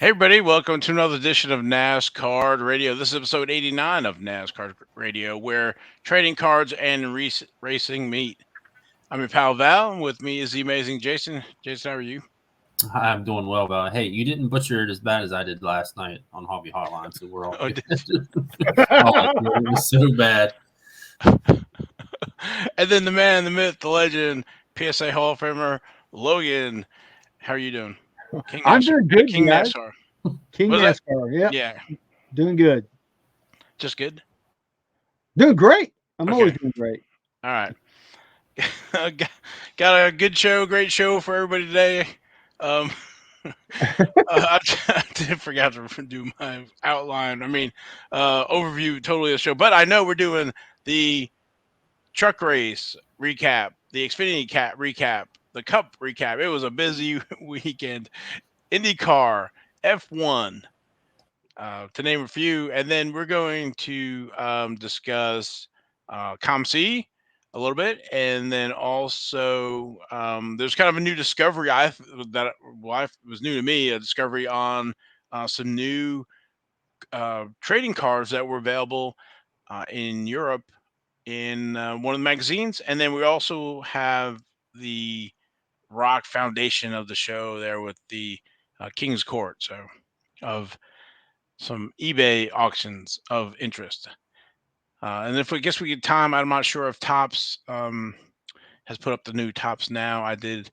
Hey, everybody, welcome to another edition of NasCard Radio. This is episode 89 of NasCard Radio, where trading cards and racing meet. I'm your pal Val, and with me is the amazing Jason. Jason, how are you? Hi, I'm doing well, Val. Hey, you didn't butcher it as bad as I did last night on Hobby Hotline, so we're all Oh, good. Oh, it was so bad. and then the man, the myth, the legend, PSA Hall of Famer, Logan. How are you doing? King I'm NASCAR. doing good, King you guys. NASCAR. King Was that? NASCAR. Yep. Yeah, Doing good. just good. Doing great. I'm always Okay, doing great. all right. Got a good show, great show for everybody today. Um, I did forgot to do my outline. Overview totally of the show. But I know we're doing the truck race recap, the Xfinity Cat recap, the Cup recap. It was a busy weekend. IndyCar, F1, to name a few, and then we're going to discuss ComC a little bit, and then also there's kind of a new discovery that was new to me, a discovery on some new trading cards that were available in Europe in one of the magazines, and then we also have the Rock Foundation of the show there with the King's Court, so of some eBay auctions of interest. And if we guess we get time, I'm not sure if Tops has put up the new Tops now. I did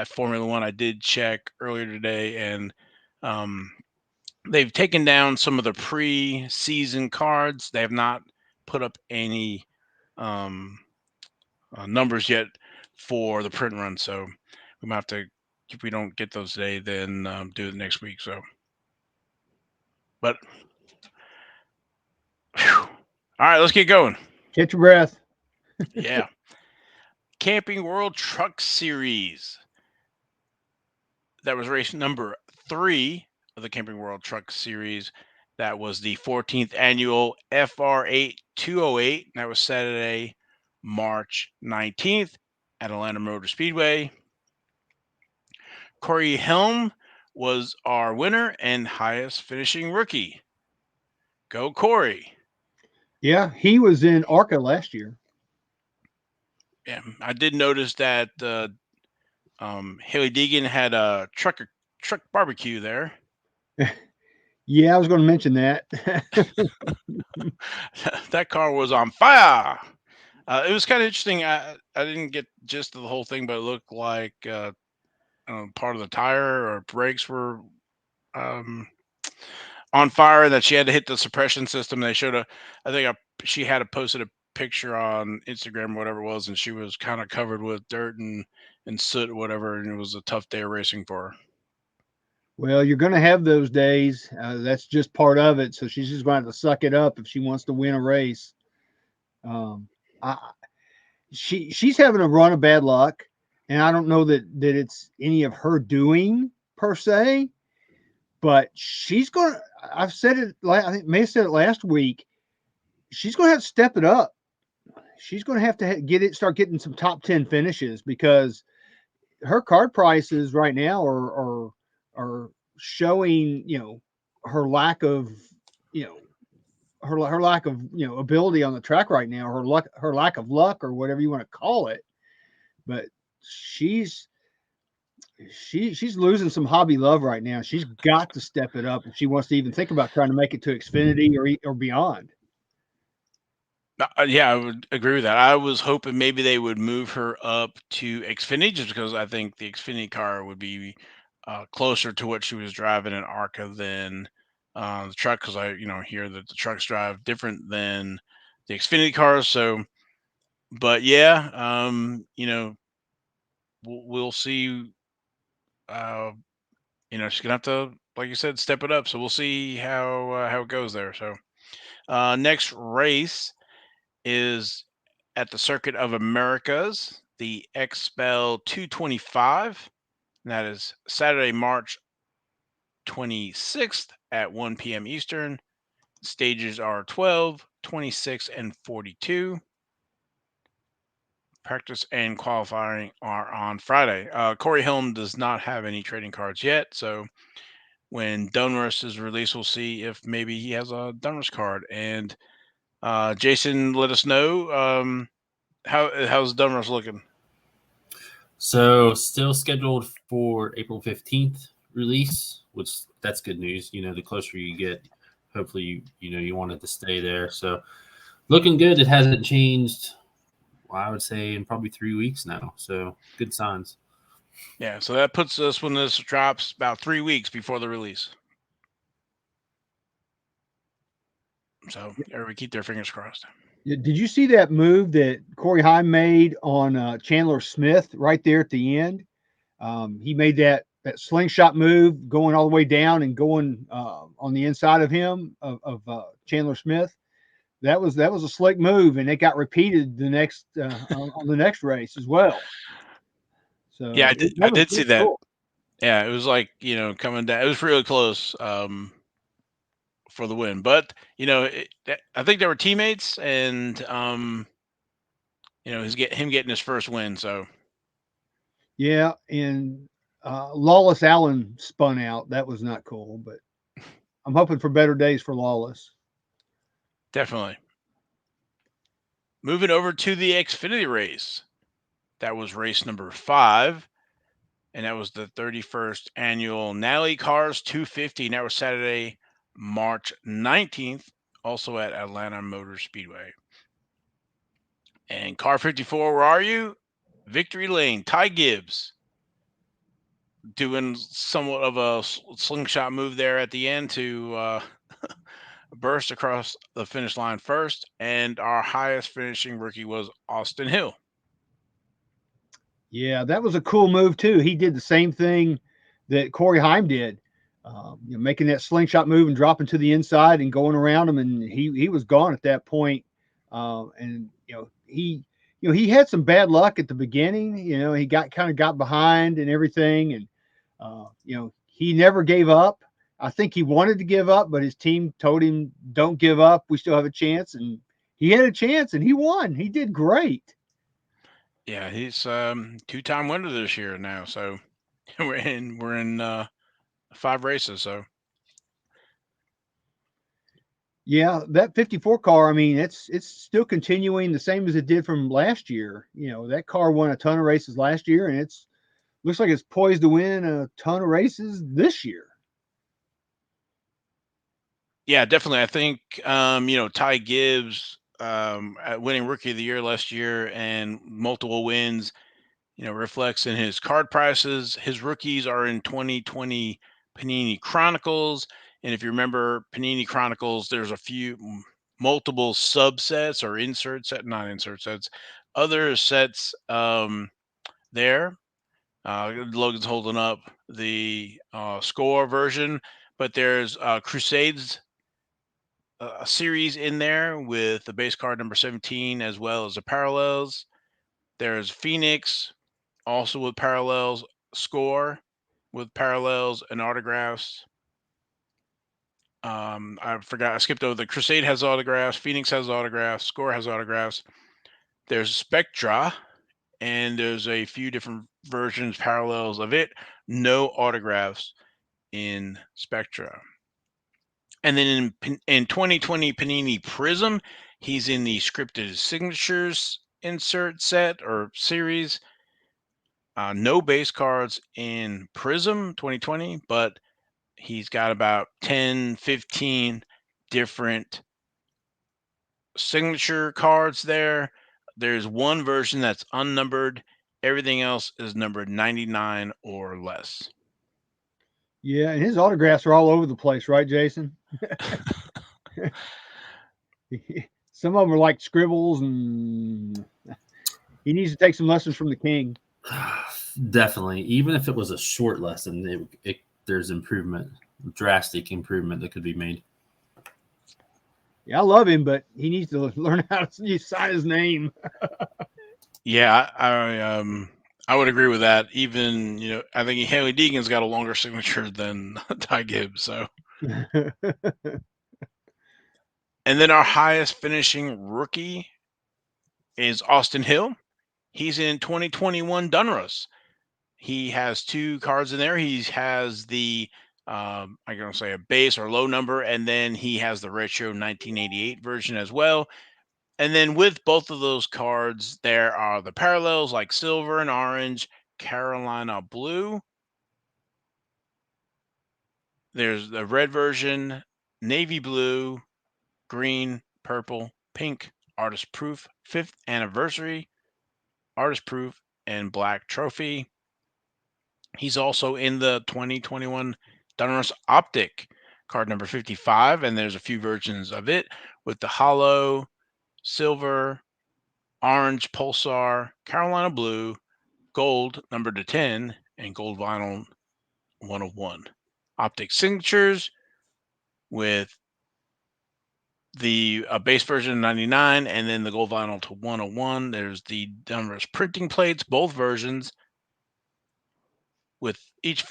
Formula One. I did check earlier today, and um, they've taken down some of the pre-season cards. They have not put up any um, numbers yet for the print run. So we might have to, if we don't get those today, then do it next week. So, but whew. All right, let's get going. Catch your breath. Yeah. Camping World Truck Series. That was race number 3 of the Camping World Truck Series. That was the 14th annual FR8 208. That was Saturday, March 19th at Atlanta Motor Speedway. Corey Helm was our winner and highest finishing rookie. Go Corey. Yeah, he was in ARCA last year. Yeah, I did notice that Haley Deegan had a truck barbecue there. Yeah, I was going to mention that. That car was on fire. It was kind of interesting. I didn't get gist of the whole thing, but it looked like part of the tire or brakes were um, on fire, and that she had to hit the suppression system. They showed I think she had posted a picture on Instagram, or whatever it was, and she was kind of covered with dirt and soot, or whatever, and it was a tough day of racing for her. Well, you're going to have those days. That's just part of it. So she's just going to have to suck it up if she wants to win a race. Um, I, she's having a run of bad luck, and I don't know that it's any of her doing per se. But she's going to, I've said it, I think May said it last week. She's going to have to step it up. She's going to have to start getting some top 10 finishes because her card prices right now are showing, her lack of, you know, her lack of, ability on the track right now, her lack of luck or whatever you want to call it. But she's losing some hobby love right now. She's got to step it up if she wants to even think about trying to make it to Xfinity or beyond. Yeah, I would agree with that. I was hoping maybe they would move her up to Xfinity, just because I think the Xfinity car would be closer to what she was driving in ARCA than the truck, because I hear that the trucks drive different than the Xfinity cars. So, but yeah, we'll see. Uh, she's gonna have to, like you said, step it up. So we'll see how it goes there. So next race is at the Circuit of Americas, the XPEL 225. And that is Saturday, March 26th at 1 p.m. Eastern. Stages are 12, 26, and 42. Practice and qualifying are on Friday. Corey Helm does not have any trading cards yet, so when Dunruss is released, we'll see if maybe he has a Dunruss card. And Jason, let us know how's Dunruss looking. So still scheduled for April 15th release, which that's good news. The closer you get, hopefully you want it to stay there. So looking good. It hasn't changed. Well, I would say in probably 3 weeks now. So good signs. Yeah, so that puts us, when this drops, about 3 weeks before the release. So everybody keep their fingers crossed. Did you see that move that Corey Heim made on Chandler Smith right there at the end? He made that slingshot move going all the way down and going on the inside of him of Chandler Smith. That was a slick move, and it got repeated the next on the next race as well. So Yeah, I did see that. Cool. Yeah, it was like, coming down. It was really close for the win. But, I think they were teammates, and, him getting his first win. So, Yeah, and Lawless Allen spun out. That was not cool, but I'm hoping for better days for Lawless. definitely. Moving over to the Xfinity race. That was race number 5. And that was the 31st annual Natalie Cars 250. And that was Saturday, March 19th, also at Atlanta Motor Speedway. And car 54, where are you? Victory Lane, Ty Gibbs doing somewhat of a slingshot move there at the end to burst across the finish line first. And our highest finishing rookie was Austin Hill. Yeah, that was a cool move too. He did the same thing that Corey Heim did, making that slingshot move and dropping to the inside and going around him, and he was gone at that point. And he had some bad luck at the beginning. He got behind and everything, and he never gave up. I think he wanted to give up, but his team told him, "Don't give up. We still have a chance." And he had a chance, and he won. He did great. Yeah, he's 2-time winner this year now. So we're in 5 races. So yeah, that 54 car, I mean, it's still continuing the same as it did from last year. That car won a ton of races last year, and it's looks like it's poised to win a ton of races this year. yeah, definitely. I think Ty Gibbs winning Rookie of the Year last year and multiple wins, reflects in his card prices. His rookies are in 2020 Panini Chronicles, and if you remember Panini Chronicles, there's multiple subsets or not insert sets, other sets there. Logan's holding up the score version, but there's Crusades, a series in there with the base card number 17 as well as the parallels. There's Phoenix, also with parallels, Score with parallels and autographs. I forgot, I skipped over the Crusade has autographs, Phoenix has autographs, Score has autographs. There's Spectra, and there's a few different versions, parallels of it. No autographs in Spectra. And then in 2020 Panini Prism, he's in the scripted signatures insert set or series. No base cards in Prism 2020, but he's got about 10, 15 different signature cards there. There's one version that's unnumbered. Everything else is numbered 99 or less. Yeah, and his autographs are all over the place, right, Jason? Some of them are like scribbles, and he needs to take some lessons from the king. Definitely. Even if it was a short lesson, there's improvement, drastic improvement that could be made. Yeah, I love him, but he needs to learn how to sign his name. Yeah, I would agree with that. Even, I think Haley Deegan's got a longer signature than Ty Gibbs. So, and then our highest finishing rookie is Austin Hill. He's in 2021 Dunruss. He has 2 cards in there. He has the I'm going to say a base or low number, and then he has the retro 1988 version as well. And then with both of those cards, there are the parallels like silver and orange, Carolina blue. There's the red version, navy blue, green, purple, pink, artist proof, 5th anniversary, artist proof, and black trophy. He's also in the 2021 Donruss Optic card number 55, and there's a few versions of it with the hollow, silver, orange pulsar, Carolina blue, gold numbered to 10, and gold vinyl 101. Optic signatures with the base version 99 and then the gold vinyl to 101. There's the Donruss printing plates, both versions, with each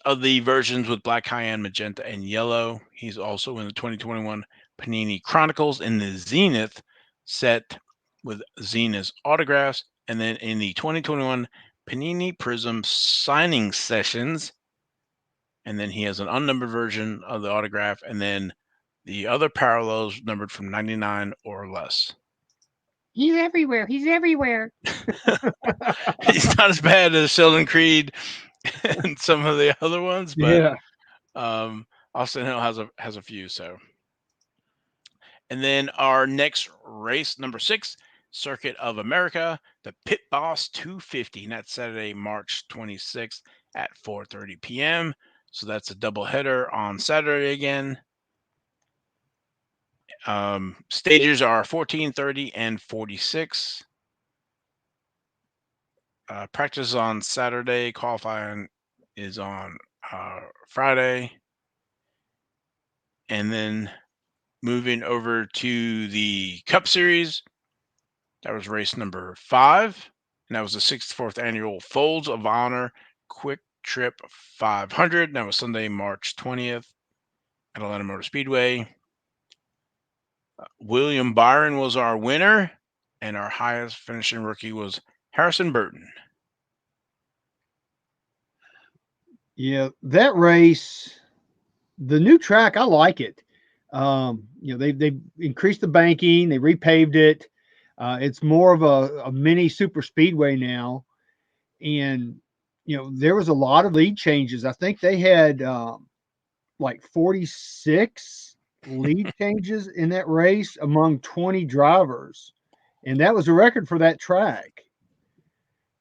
of the versions with black, cayenne, magenta, and yellow. He's also in the 2021 Panini Chronicles in the Zenith set with Zenith's autographs, and then in the 2021 Panini Prism signing sessions. And then he has an unnumbered version of the autograph, and then the other parallels numbered from 99 or less. He's everywhere. He's everywhere. He's not as bad as Sheldon Creed and some of the other ones, but Yeah. Austin Hill has a few. So, and then our next race, number 6, Circuit of America, the Pit Boss 250, and that's Saturday, March 26th at 4:30 p.m. So that's a double header on Saturday again. Stages are 14, 30, and 46. Practice on Saturday. Qualifying is on Friday. And then moving over to the Cup Series, that was race number 5. And that was the 64th annual Folds of Honor Quick Trip 500. And that was Sunday, March 20th at Atlanta Motor Speedway. William Byron was our winner, and our highest finishing rookie was Harrison Burton. Yeah, that race, the new track, I like it. They increased the banking, they repaved it. It's more of a mini super speedway now, and there was a lot of lead changes. I think they had like 46 lead changes in that race among 20 drivers, and that was a record for that track.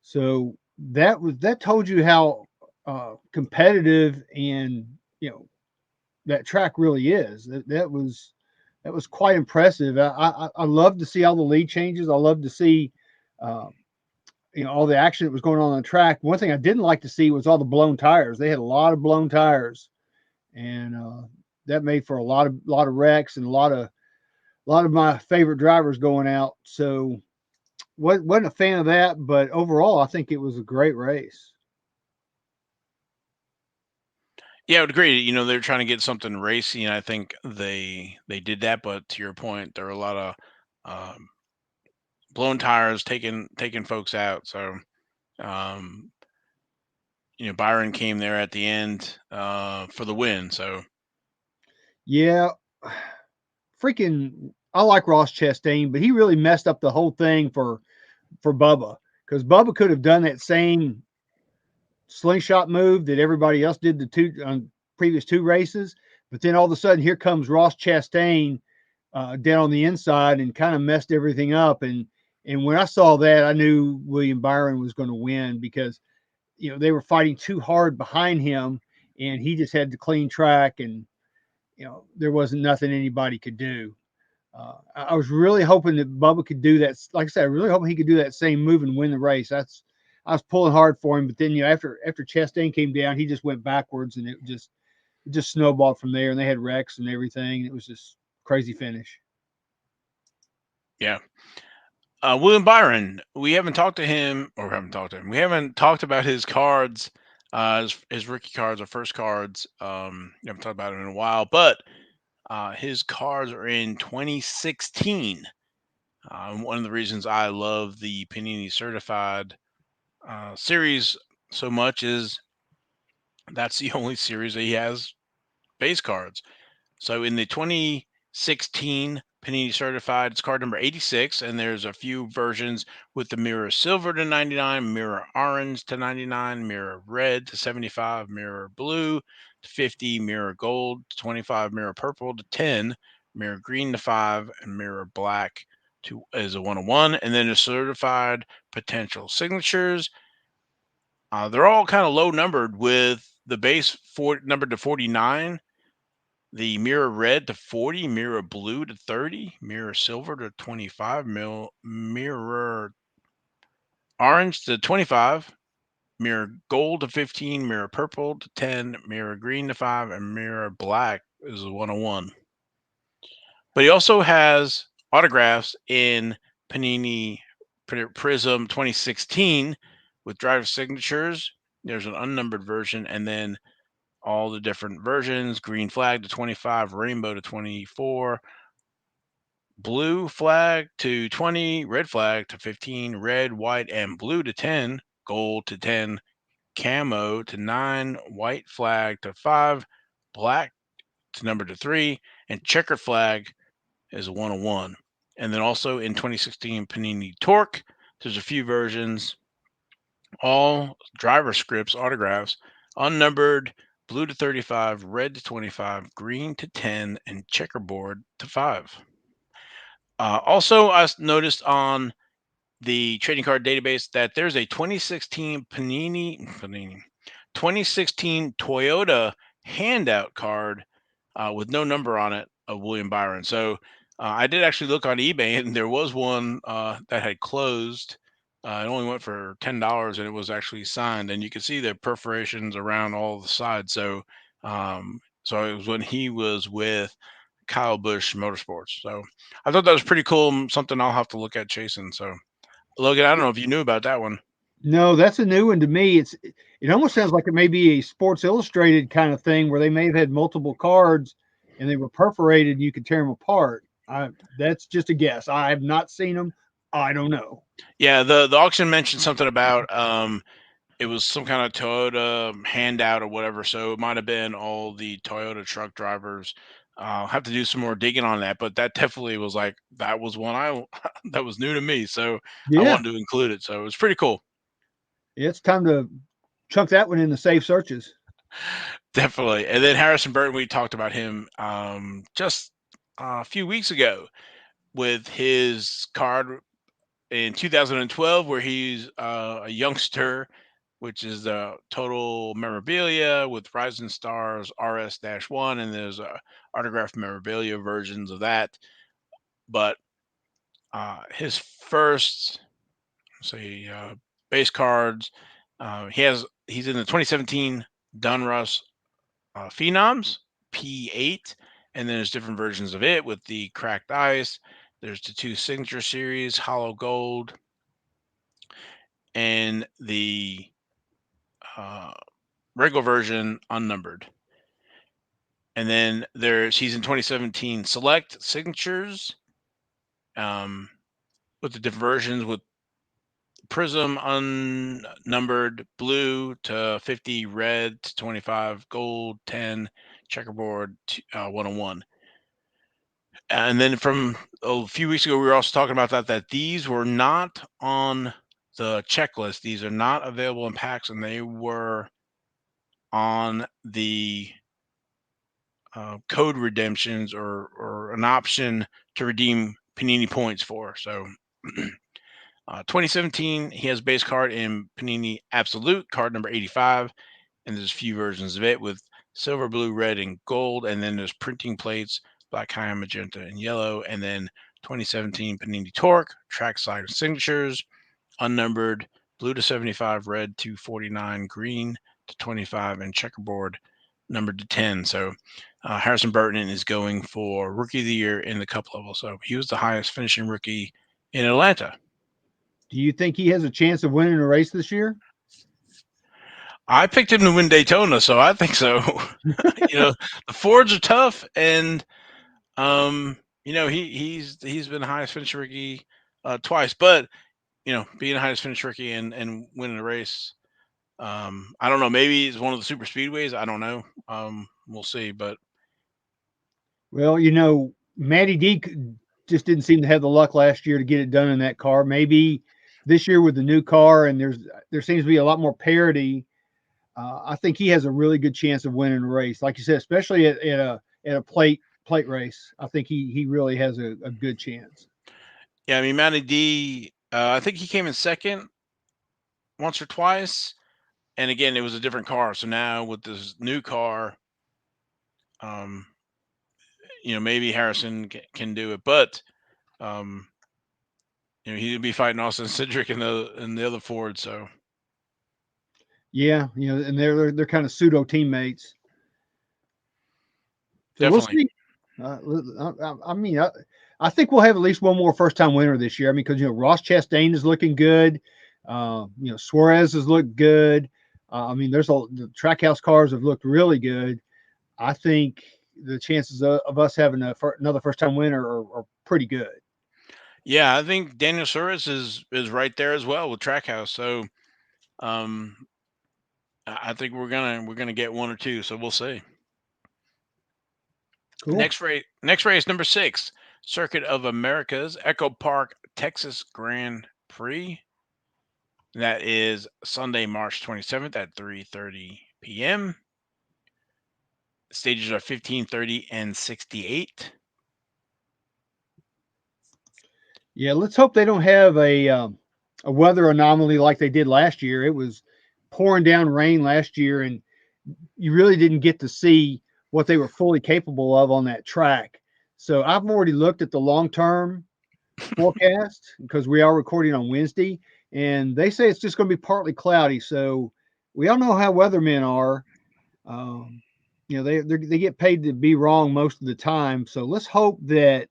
So that told you how competitive and that track really is. That was quite impressive. I love to see all the lead changes. I love to see all the action that was going on the track. One thing I didn't like to see was all the blown tires. They had a lot of blown tires, and that made for a lot of wrecks and a lot of my favorite drivers going out. So wasn't a fan of that, but overall I think it was a great race. Yeah, I would agree. They're trying to get something racy, and I think they did that. But to your point, there were a lot of blown tires taking folks out. So, Byron came there at the end for the win. So, yeah, freaking, I like Ross Chastain, but he really messed up the whole thing for Bubba, because Bubba could have done that same slingshot move that everybody else did the previous 2 races, but then all of a sudden here comes Ross Chastain down on the inside and kind of messed everything up. And when I saw that, I knew William Byron was going to win, because they were fighting too hard behind him, and he just had the clean track, and there wasn't nothing anybody could do. I was really hoping that Bubba could do that. Like I said, I really hoping he could do that same move and win the race. I was pulling hard for him, but then after Chastain came down, he just went backwards, and it just snowballed from there. And they had wrecks and everything. It was just crazy finish. yeah. William Byron, we haven't talked to him, or We haven't talked about his cards, his rookie cards or first cards. We haven't talked about him in a while, but his cards are in 2016. One of the reasons I love the Panini Certified series so much is That's the only series that he has base cards. So in the 2016 Panini Certified, it's card number 86, and there's a few versions with the mirror silver to 99, mirror orange to 99, mirror red to 75, mirror blue to 50, mirror gold to 25, mirror purple to 10, mirror green to 5, and mirror black to is a 101. And then the certified potential signatures. They're all kind of low numbered with the base numbered to 49, the mirror red to 40, mirror blue to 30, mirror silver to 25, mirror orange to 25, mirror gold to 15, mirror purple to 10, mirror green to 5, and mirror black is a 101. But he also has autographs in Panini Prism 2016 with driver signatures. There's an unnumbered version, and then all the different versions: green flag to 25, rainbow to 24, blue flag to 20, red flag to 15, red, white, and blue to 10, gold to 10, camo to 9, white flag to 5, black to number to 3, and checkered flag is a 101. And then also in 2016 Panini Torque, there's a few versions, all driver scripts, autographs, unnumbered, blue to 35, red to 25, green to 10, and checkerboard to 5. Also, I noticed on the trading card database that there's a 2016 2016 Toyota handout card with no number on it of William Byron. So I did actually look on eBay, and there was one that had closed. It only went for $10, and it was actually signed, and you can see the perforations around all the sides. So it was when he was with Kyle Busch Motorsports. So I thought that was pretty cool. Something I'll have to look at chasing. So Logan, I don't know if you knew about that one. No, that's a new one to me. It almost sounds like it may be a Sports Illustrated kind of thing where they may have had multiple cards and they were perforated and you could tear them apart. That's just a guess. I have not seen them. I don't know. Yeah, the auction mentioned something about it was some kind of Toyota handout or whatever. So it might have been all the Toyota truck drivers. I'll have to do some more digging on that, but that definitely was like that was one that was new to me. So I Yeah, wanted to include it. So it was pretty cool. it's time to chunk that one in the safe searches. Definitely. And then Harrison Burton, we talked about him just a few weeks ago with his card in 2012, where he's a youngster, which is the total memorabilia with Rising Stars RS-1, and there's autographed memorabilia versions of that. But his first, say, base cards, he's in the 2017 Donruss Phenoms P8, and then there's different versions of it with the cracked ice. There's the 2 signature series, hollow gold, and the uh, regular version unnumbered. And then he's in 2017 select signatures with the different versions with prism unnumbered, blue to 50, red to 25, gold 10, checkerboard 101. And then from a few weeks ago, we were also talking about that these were not on the checklist. These are not available in packs, and they were on the code redemptions or an option to redeem Panini points for. So 2017, he has base card in Panini Absolute, card number 85, and there's a few versions of it with silver, blue, red, and gold, and then there's printing plates, black, cyan, magenta, and yellow, and then 2017 Panini Torque, trackside signatures, unnumbered, blue to 75, red to 49, green to 25, and checkerboard numbered to 10. So Harrison Burton is going for Rookie of the Year in the Cup level. So he was the highest finishing rookie in Atlanta. Do you think he has a chance of winning a race this year? I picked him to win Daytona, so I think so. The Fords are tough, and he's been the highest finished rookie twice, but being the highest finished rookie and winning a race I don't know. Maybe it's one of the super speedways. I don't know. We'll see. But Well, Matty D just didn't seem to have the luck last year to get it done in that car. Maybe this year with the new car and there seems to be a lot more parity. I think he has a really good chance of winning a race, like you said, especially at a plate race. I think he really has a good chance. yeah, I mean, Matty D. I think he came in second once or twice, and again, it was a different car. So now with this new car, um, maybe Harrison can do it, but um, he'd be fighting Austin Cindric in the other Ford. So Yeah, and they're kind of pseudo teammates. So we'll definitely. see. I mean, I think we'll have at least one more first time winner this year. I mean, because Ross Chastain is looking good. Suarez has looked good. I mean, the Trackhouse cars have looked really good. I think the chances of us having another first time winner are pretty good. Yeah, I think Daniel Suarez is right there as well with Trackhouse. So um, I think we're gonna get one or two. So we'll see. Cool. Next race number 6, Circuit of Americas, Echo Park, Texas Grand Prix. That is Sunday, March 27th at 3:30 p.m. Stages are 15, 30, and 68. Yeah, let's hope they don't have a weather anomaly like they did last year. It was pouring down rain last year, and you really didn't get to see what they were fully capable of on that track. So I've already looked at the long-term forecast because we are recording on Wednesday, and they say it's just going to be partly cloudy. So we all know how weathermen are. Um, they get paid to be wrong most of the time. So let's hope that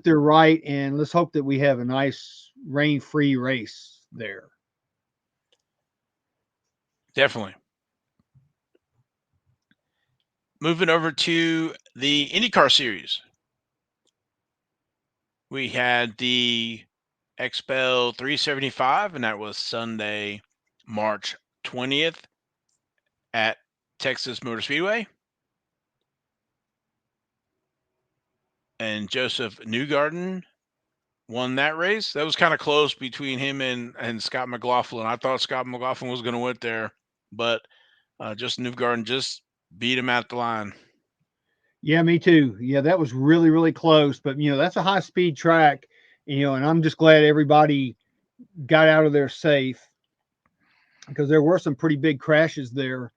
they're right, and let's hope that we have a nice rain-free race there. Definitely. Moving over to the IndyCar series. We had the XPEL 375, and that was Sunday, March 20th at Texas Motor Speedway. And Joseph Newgarden won that race. That was kind of close between him and Scott McLaughlin. I thought Scott McLaughlin was going to win there, but just Newgarden just beat him at the line. Yeah, me too. Yeah, that was really, really close. But that's a high-speed track, and I'm just glad everybody got out of there safe because there were some pretty big crashes there.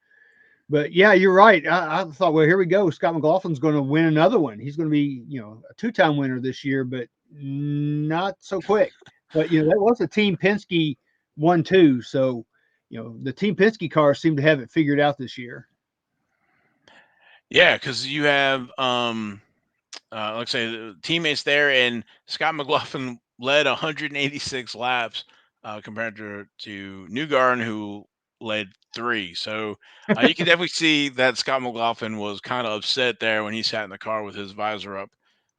But yeah, you're right. I thought, well, here we go. Scott McLaughlin's going to win another one. He's going to be, a two-time winner this year, but not so quick. But that was a Team Penske 1-2. So, the Team Penske cars seem to have it figured out this year. Yeah, because you have let's say the teammates there, and Scott McLaughlin led 186 laps compared to Newgarden, who led 3. So you can definitely see that Scott McLaughlin was kind of upset there when he sat in the car with his visor up.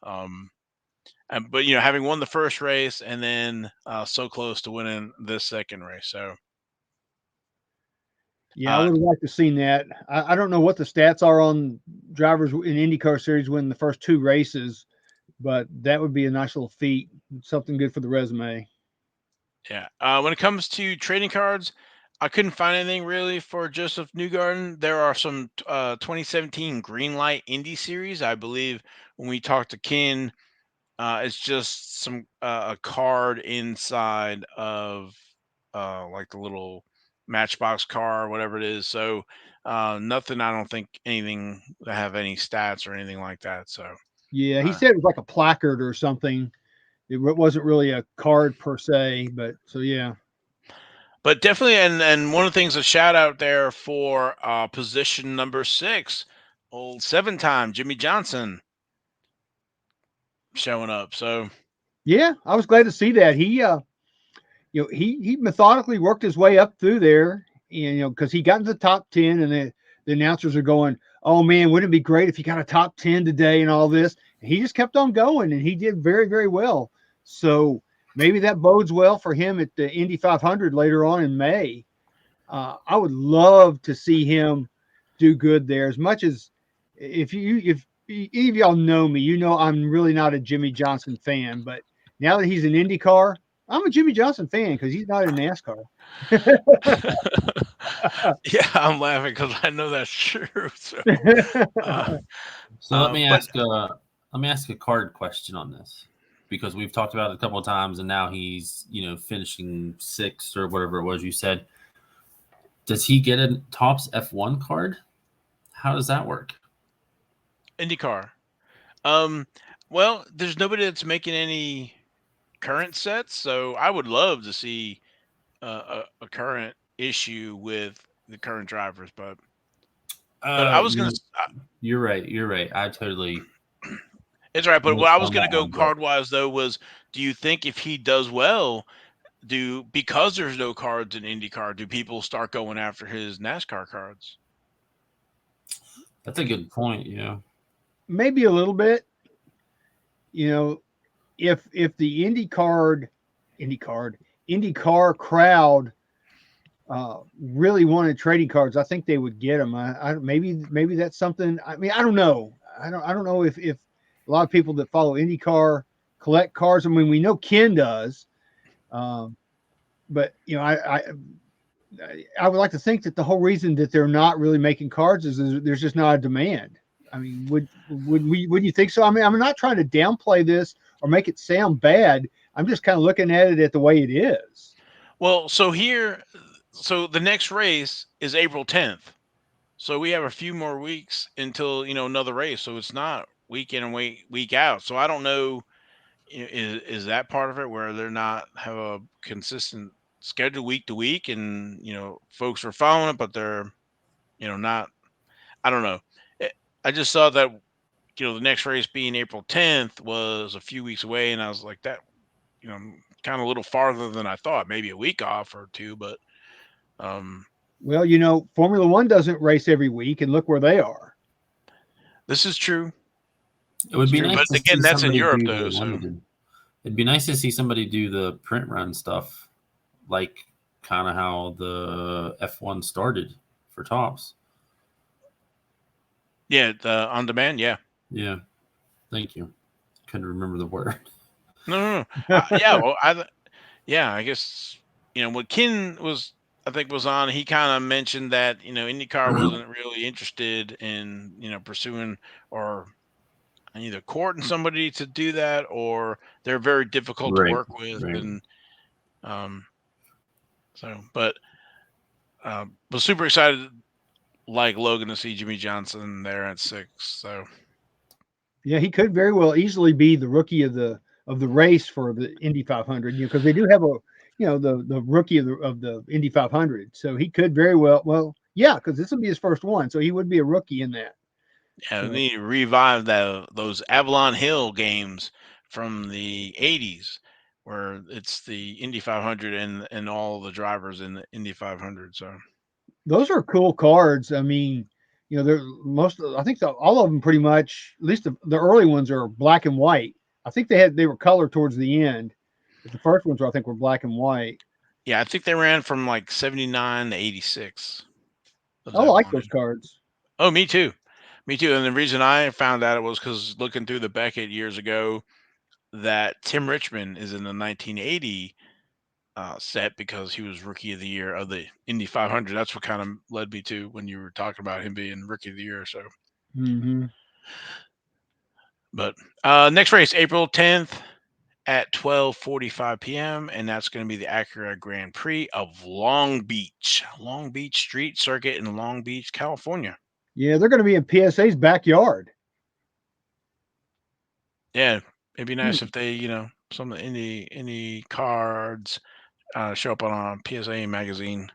But having won the first race and then so close to winning this second race, so Yeah, I would have liked to have seen that. I don't know what the stats are on drivers in IndyCar series winning the first 2 races, but that would be a nice little feat, something good for the resume. yeah. When it comes to trading cards, I couldn't find anything really for Joseph Newgarden. There are some 2017 Greenlight Indy Series. I believe when we talked to Ken, it's just some a card inside of like the little Matchbox car or whatever it is. So nothing. I don't think anything that have any stats or anything like that. So Yeah, he said it was like a placard or something. It wasn't really a card per se, but so yeah. But definitely, and one of the things, a shout out there for position number 6, old 7-time Jimmy Johnson showing up. So Yeah, I was glad to see that. He methodically worked his way up through there, and because he got into the top 10, and the announcers are going, "Oh man, wouldn't it be great if he got a top 10 today?" and all this. And he just kept on going, and he did very, very well. So maybe that bodes well for him at the Indy 500 later on in May. I would love to see him do good there. As much as if any of y'all know me, you know I'm really not a Jimmy Johnson fan. But now that he's in IndyCar, I'm a Jimmy Johnson fan because he's not in NASCAR. Yeah, I'm laughing because I know that's true. So, uh, So let me but ask a card question on this, because we've talked about it a couple of times, and now he's finishing sixth or whatever it was you said. Does he get a Topps F1 card? How does that work? IndyCar. Well, there's nobody that's making any current sets, so I would love to see a current issue with the current drivers. But I was gonna. You're right. You're right. I totally It's all right. But what missed I was on gonna that go one, but card wise though was, do you think if he does well, because there's no cards in IndyCar, do people start going after his NASCAR cards? that's a good point. Yeah. Maybe a little bit. If the IndyCar crowd really wanted trading cards, I think they would get them. Maybe that's something. I mean, I don't know. I don't know if a lot of people that follow IndyCar collect cards. I mean, we know Ken does, but I would like to think that the whole reason that they're not really making cards is there's just not a demand. I mean, would you think so? I mean, I'm not trying to downplay this or make it sound bad. I'm just kind of looking at it the way it is. Well, so the next race is April 10th. So we have a few more weeks until another race. So it's not week in and week out. So I don't know, is that part of it where they're not have a consistent schedule week to week, and folks are following it, but they're not. I don't know. I just saw that the next race being April 10th was a few weeks away, and I was like, that kind of a little farther than I thought. Maybe a week off or two, but um, Well, Formula One doesn't race every week, and look where they are. this is true. It would It's be true, nice but to again, see that's in somebody Europe do the though. So limited. It'd be nice to see somebody do the print run stuff, like kind of how the F1 started for Topps. yeah, the on demand, yeah. Yeah. Thank you. Couldn't remember the word. No. Yeah, well, I guess what Ken I think was on. He kind of mentioned that IndyCar wasn't really interested in pursuing or either courting somebody to do that, or they're very difficult to Right. work with, Right. and but was super excited, like Logan, to see Jimmy Johnson there at 6. So Yeah, he could very well easily be the rookie of the race for the Indy 500. Because they do have the rookie of the Indy 500. So he could very well, yeah, because this would be his first one, so he would be a rookie in that. yeah, we So, need to revive those Avalon Hill games from the 80s, where it's the Indy 500 and all the drivers in the Indy 500. So those are cool cards. I mean, they're I think all of them pretty much, at least the early ones are black and white. I think they were colored towards the end, but the first ones I think were black and white. yeah, I think they ran from like 79 to 86. Those I like Avalon. those cards. Oh, me too. Me too. And the reason I found out it was because looking through the Beckett years ago, that Tim Richmond is in the 1980 set because he was Rookie of the Year of the Indy 500. That's what kind of led me to when you were talking about him being Rookie of the Year. So, Mm-hmm. but next race, April 10th at 12:45 p.m., and that's going to be the Acura Grand Prix of Long Beach Street Circuit in Long Beach, California. Yeah, they're going to be in PSA's backyard. Yeah, it'd be nice if they, some of the Indy cards show up on a PSA magazine.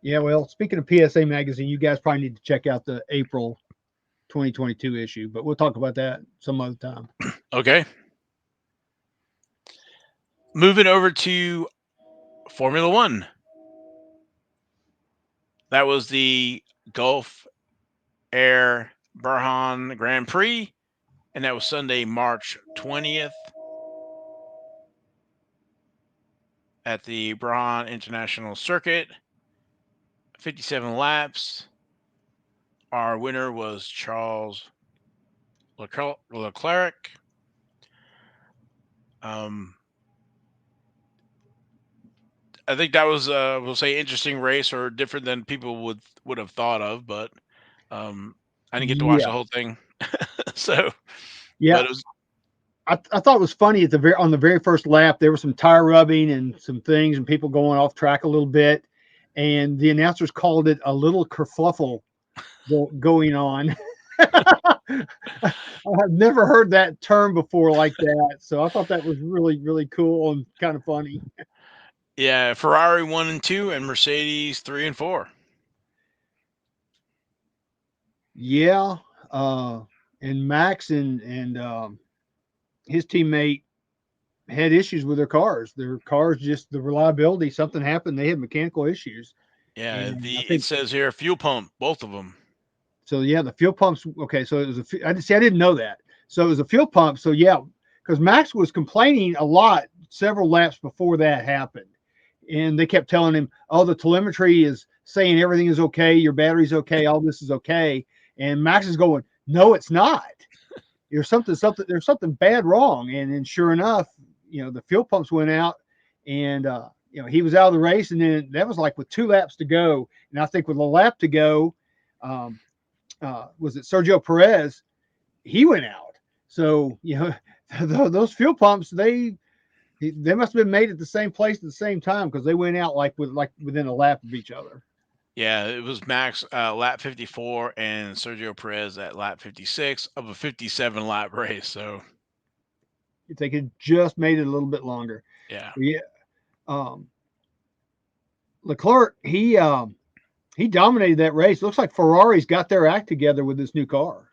Yeah, well, speaking of PSA magazine, you guys probably need to check out the April 2022 issue, but we'll talk about that some other time. Okay. Moving over to Formula One. That was the Gulf Air Burhan Grand Prix, and that was Sunday, March 20th. at the Braun International Circuit. 57 laps. Our winner was Charles Leclerc. I think that was, we'll say, interesting race, or different than people would have thought of. But I didn't get to watch the Yeah. whole thing, so Yeah. but it was, I thought it was funny on the very first lap, there was some tire rubbing and some things and people going off track a little bit. And the announcers called it a little kerfluffle going on. I've never heard that term before like that. So I thought that was really, really cool and kind of funny. yeah, Ferrari 1 and 2 and Mercedes 3 and 4. Yeah. And Max and his teammate had issues with their cars. Their cars, just the reliability, something happened. They had mechanical issues. Yeah, And I it think says here fuel pump, both of them. so. Yeah, the fuel pumps. Okay, so it was I didn't know that. So it was a fuel pump. So yeah, because Max was complaining a lot several laps before that happened, and they kept telling him, "Oh, the telemetry is saying everything is okay. Your battery's okay. All this is okay." And Max is going, "No, it's not. There's something bad wrong." And then sure enough, the fuel pumps went out, and he was out of the race. And then that was like with 2 laps to go, and I think with a lap to go, was it Sergio Perez? He went out. So those fuel pumps, they must have been made at the same place at the same time, because they went out like within a lap of each other. Yeah, it was Max lap 54 and Sergio Perez at lap 56 of a 57 lap race. So If they could just made it a little bit longer. yeah. Leclerc, he dominated that race. Looks like Ferrari's got their act together with this new car.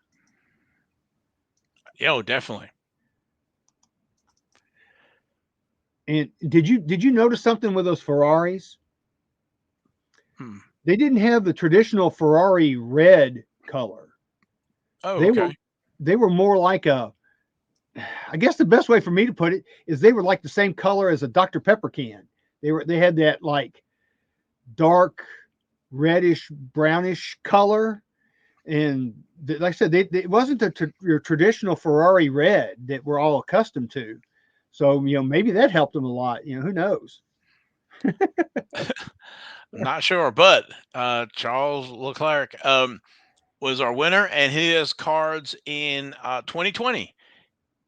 Yeah, definitely. And did you notice something with those Ferraris? They didn't have the traditional Ferrari red color. Oh, okay. They were more like I guess the best way for me to put it is they were like the same color as a Dr. Pepper can. They had that like dark reddish brownish color, and like I said, it wasn't your traditional Ferrari red that we're all accustomed to. So maybe that helped them a lot. Who knows? I'm not sure, but Charles Leclerc was our winner, and his cards in 2020.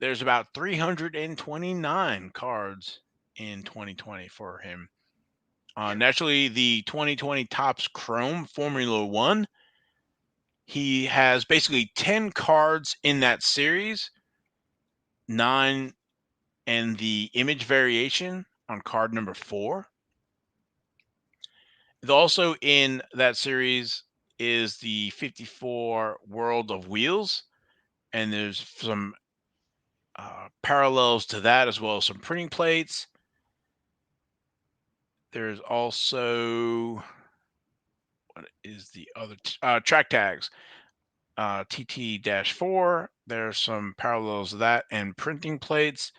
There's about 329 cards in 2020 for him. Naturally, the 2020 Topps Chrome Formula 1. He has basically 10 cards in that series, 9 and the image variation on card number 4. Also in that series is the 54 World of Wheels, and there's some parallels to that, as well as some printing plates. There's also, what is the other track tags, TT-4. There's some parallels to that and printing plates.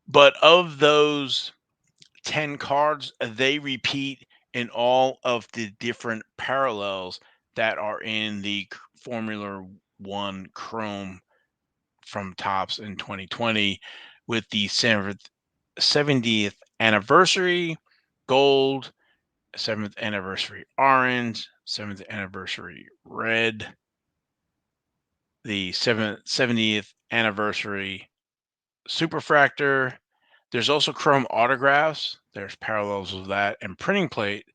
But of those 10 cards, they repeat in all of the different parallels that are in the Formula 1 Chrome from Topps in 2020, with the 70th anniversary gold, 7th anniversary orange, 7th anniversary red, the 70th anniversary superfractor. There's also chrome autographs. There's parallels of that, and printing plate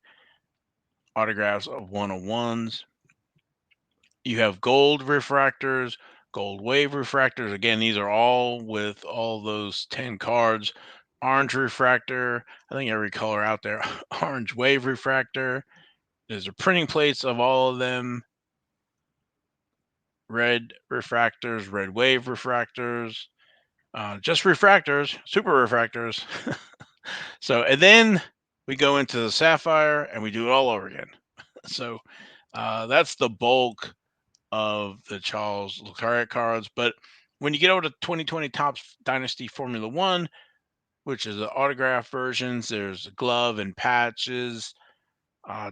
autographs of 101s. You have gold refractors, gold wave refractors. Again, these are all with all those 10 cards. Orange refractor. I think every color out there. Orange wave refractor. There's the printing plates of all of them. Red refractors, red wave refractors. Just refractors, super refractors. So, and then we go into the sapphire and we do it all over again. So that's the bulk of the Charles Leclerc cards. But when you get over to 2020 Topps Dynasty Formula 1, which is the autograph versions. There's glove and patches,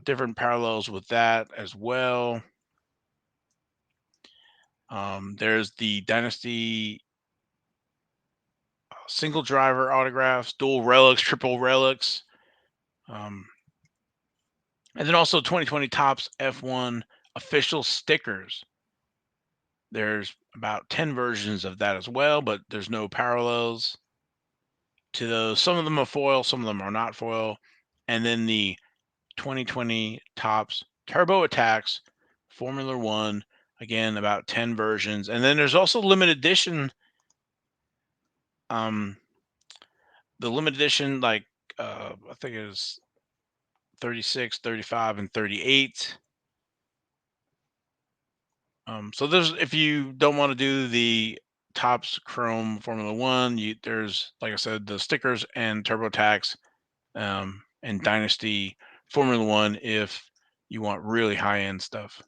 different parallels with that as well. There's the Dynasty single driver autographs, dual relics, triple relics. And then also 2020 Topps F1 official stickers. There's about 10 versions of that as well, but there's no parallels to those. Some of them are foil, some of them are not foil. And then the 2020 Topps Turbo Attacks Formula One, again, about 10 versions. And then there's also limited edition. The limited edition, like I think it was 36, 35, and 38. So there's, if you don't want to do the Topps Chrome Formula One, there's, like I said, the stickers and TurboTax and Dynasty Formula One if you want really high end stuff.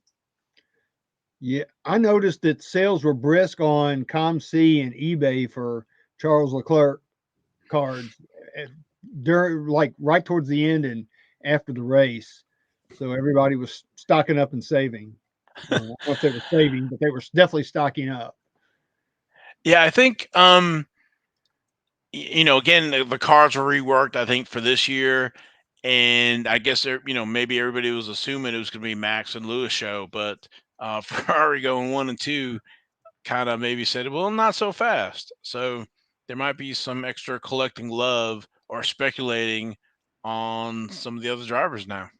Yeah, I noticed that sales were brisk on ComC and eBay for Charles Leclerc cards during, like, right towards the end and after the race. So everybody was stocking up and saving. I don't know if they were saving, but they were definitely stocking up. Yeah, I think again, the cars were reworked, I think, for this year. And I guess maybe everybody was assuming it was going to be Max and Lewis show, but Ferrari going 1 and 2 kind of maybe said, well, not so fast. So there might be some extra collecting love or speculating on some of the other drivers now.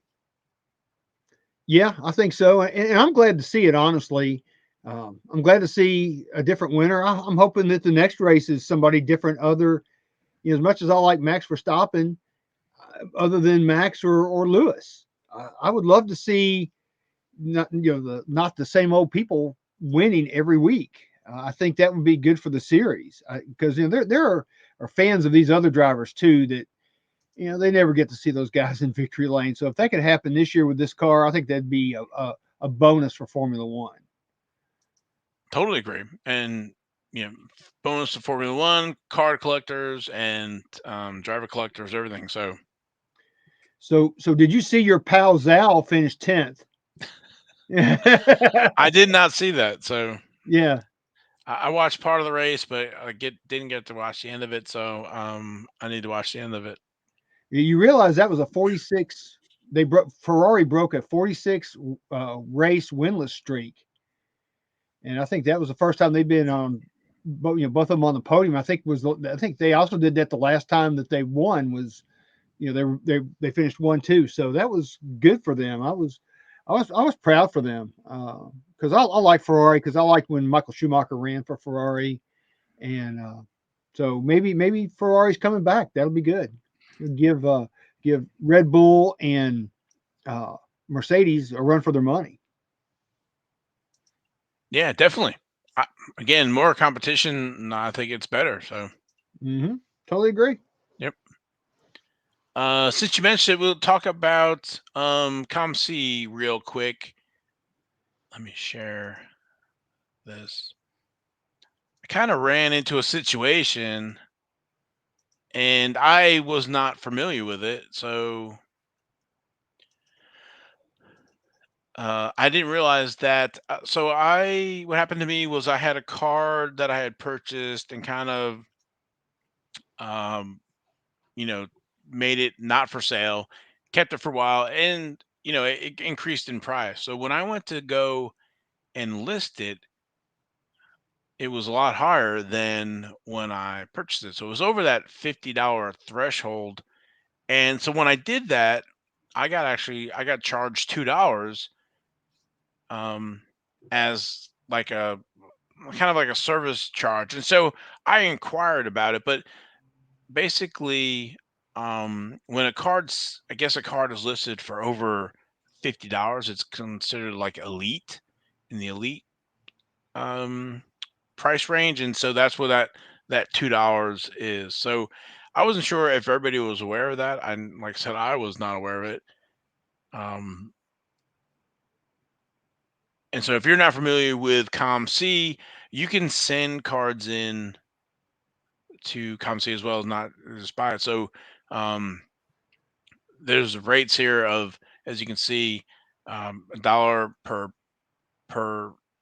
Yeah, I think so, and I'm glad to see it. Honestly, I'm glad to see a different winner. I'm hoping that the next race is somebody different. As much as I like Max Verstappen, other than Max or Lewis, I would love to see not the same old people winning every week. I think that would be good for the series because there are fans of these other drivers too that they never get to see those guys in victory lane. So if that could happen this year with this car, I think that'd be a bonus for Formula One. Totally agree. And bonus to Formula One, card collectors, and driver collectors, everything. So did you see your pal Zal finish 10th? I did not see that. So yeah, I watched part of the race, but I didn't get to watch the end of it. So I need to watch the end of it. you realize that was a 46. Ferrari broke a 46 race winless streak, and I think that was the first time they've been on. Both of them on the podium. I think they also did that the last time that they won was, they finished 1-2. So that was good for them. I was proud for them because I like Ferrari because I like when Michael Schumacher ran for Ferrari, and so maybe Ferrari's coming back. That'll be good. It'll give Red Bull and Mercedes a run for their money. Yeah, definitely. Again, more competition, I think it's better. So totally agree. Yep. Since you mentioned it, we'll talk about ComC real quick. Let me share this. I kind of ran into a situation and I was not familiar with it. So I didn't realize that. What happened to me was I had a card that I had purchased and kind of, um, made it not for sale, kept it for a while, and it increased in price. So when I went to go and list it, it was a lot higher than when I purchased it. So it was over that $50 threshold. And so when I did that, I got charged $2 as like a kind of like a service charge. And so I inquired about it, but basically, when I guess a card is listed for over $50, it's considered like elite in the elite price range, and so that's what that $2 is. So I wasn't sure if everybody was aware of that. Like I said, I was not aware of it. And so if you're not familiar with ComC, you can send cards in to ComC as well as not just buy it. So there's rates here of, as you can see, $1 per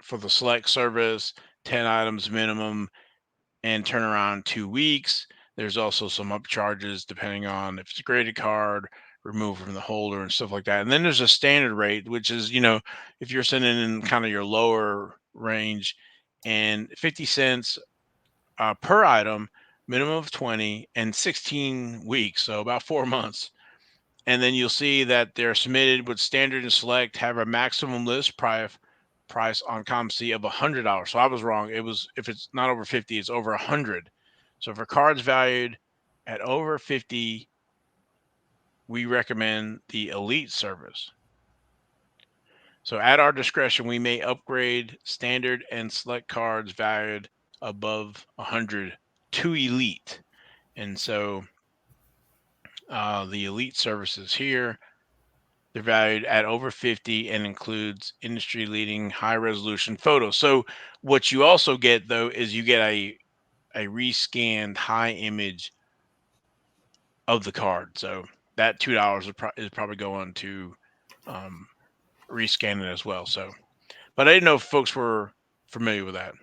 for the select service, 10 items minimum, and turnaround 2 weeks. There's also some upcharges depending on if it's a graded card, removed from the holder, and stuff like that. And then there's a standard rate, which is, if you're sending in kind of your lower range, and 50 cents per item, minimum of 20, and 16 weeks, so about 4 months. And then you'll see that they're submitted with standard and select have a maximum list price on ComC of $100. So I was wrong. It was, if it's not over 50, it's over 100. So for cards valued at over 50, we recommend the Elite service. So at our discretion, we may upgrade standard and select cards valued above 100 to Elite. And so the Elite services here, they're valued at over 50 and includes industry-leading high-resolution photos. So what you also get, though, is you get a rescanned high image of the card. So that $2 is probably going to rescan it as well. So, but I didn't know if folks were familiar with that.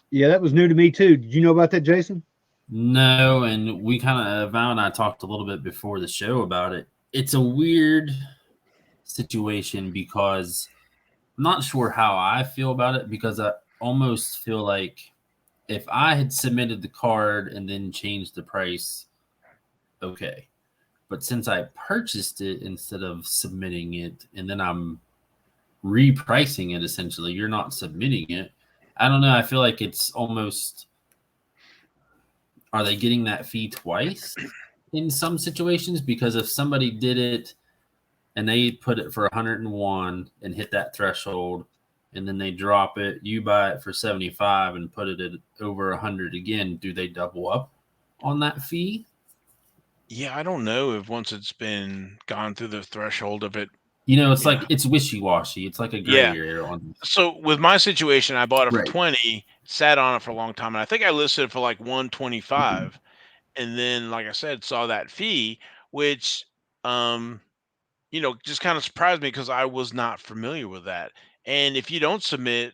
Yeah, that was new to me too. Did you know about that, Jason? No, and we kind of, Val and I talked a little bit before the show about it. It's a weird situation because I'm not sure how I feel about it, because I almost feel like if I had submitted the card and then changed the price, okay. But since I purchased it instead of submitting it, and then I'm repricing it, essentially, you're not submitting it. I don't know. I feel like it's almost, are they getting that fee twice in some situations? Because if somebody did it and they put it for 101 and hit that threshold, and then they drop it, you buy it for 75 and put it at over 100 again, do they double up on that fee? Yeah, I don't know if once it's been gone through the threshold of it. It's like it's wishy-washy. It's like a gray Yeah. area on. So with my situation, I bought it for Right. 20, sat on it for a long time, and I think I listed it for like 125. And then, like I said, saw that fee, which just kind of surprised me because I was not familiar with that. And if you don't submit,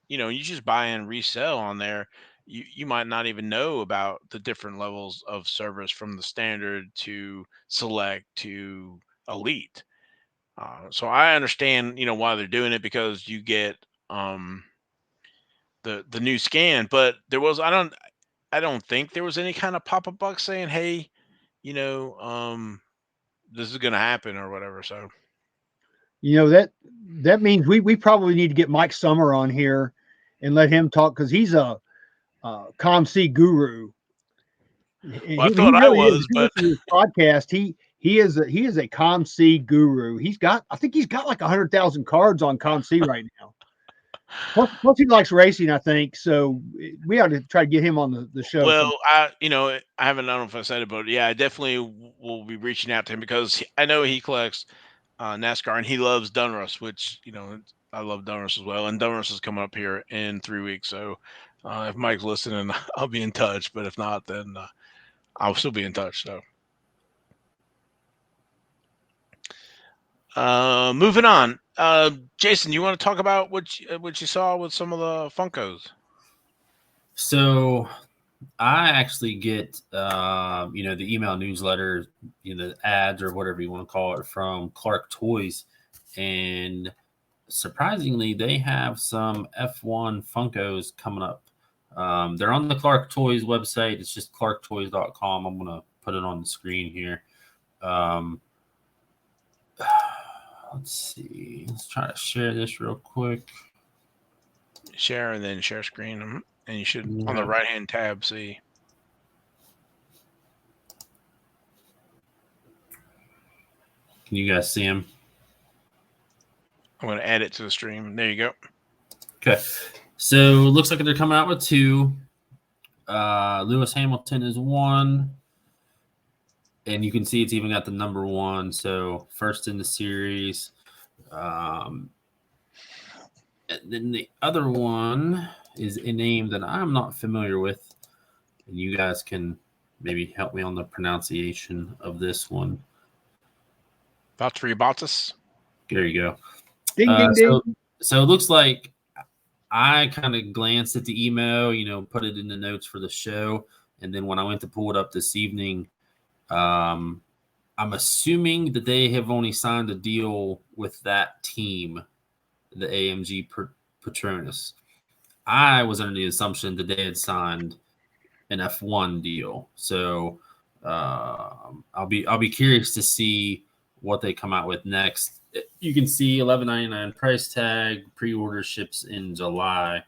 you just buy and resell on there, you might not even know about the different levels of service from the standard to select to elite. So I understand, why they're doing it, because you get the new scan. But I don't think there was any kind of pop-up box saying, hey, this is going to happen or whatever. So That means we probably need to get Mike Summer on here and let him talk, because he's a ComC guru. well, I He thought I really is. was, If you but listen to his podcast, he is a ComC guru. I think he's got like 100,000 cards on ComC right now. Plus he likes racing, I think. So we ought to try to get him on the show. well, I haven't, I don't know if I said it, but yeah, I definitely will be reaching out to him because I know he collects NASCAR and he loves Dunruss, which, I love Dunruss as well. And Dunruss is coming up here in 3 weeks. So if Mike's listening, I'll be in touch. But if not, then I'll still be in touch. So moving on. Jason, you want to talk about what you saw with some of the Funkos? So I actually get, the email newsletter, the ads or whatever you want to call it from Clark Toys. And surprisingly, they have some F1 Funkos coming up. They're on the Clark Toys website. It's just clarktoys.com. I'm going to put it on the screen here. Let's see. Let's try to share this real quick. Share and then share screen. And you should, on the right-hand tab, see. Can you guys see them? I'm going to add it to the stream. There you go. Okay. So it looks like they're coming out with 2. Lewis Hamilton is 1. And you can see it's even got the number 1. So first in the series. And then the other one is a name that I'm not familiar with. and you guys can maybe help me on the pronunciation of this one. Valtteri Bottas. There you go. Ding, ding, ding. So it looks like I kind of glanced at the email, put it in the notes for the show. And then when I went to pull it up this evening, I'm assuming that they have only signed a deal with that team, the AMG Petronas. I was under the assumption that they had signed an F1 deal. So I'll be curious to see what they come out with next. You can see $11.99 price tag. Pre-order ships in July.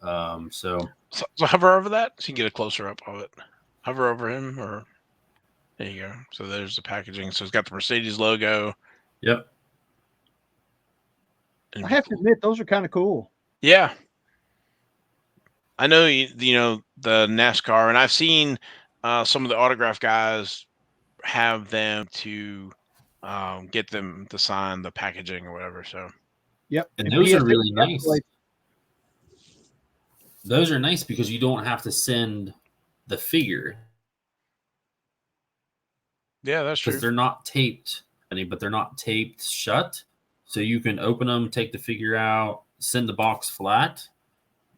So hover over that so you can get a closer up of it. Hover over him, or there you go. So there's the packaging. So it's got the Mercedes logo. Yep. I have to admit, those are kind of cool. Yeah. I know, the NASCAR, and I've seen some of the autograph guys have them to get them to sign the packaging or whatever. So, yep. And those are really nice. Those are nice because you don't have to send the figure. Yeah, that's true. Because they're not taped, but they're not taped shut. So you can open them, take the figure out, send the box flat.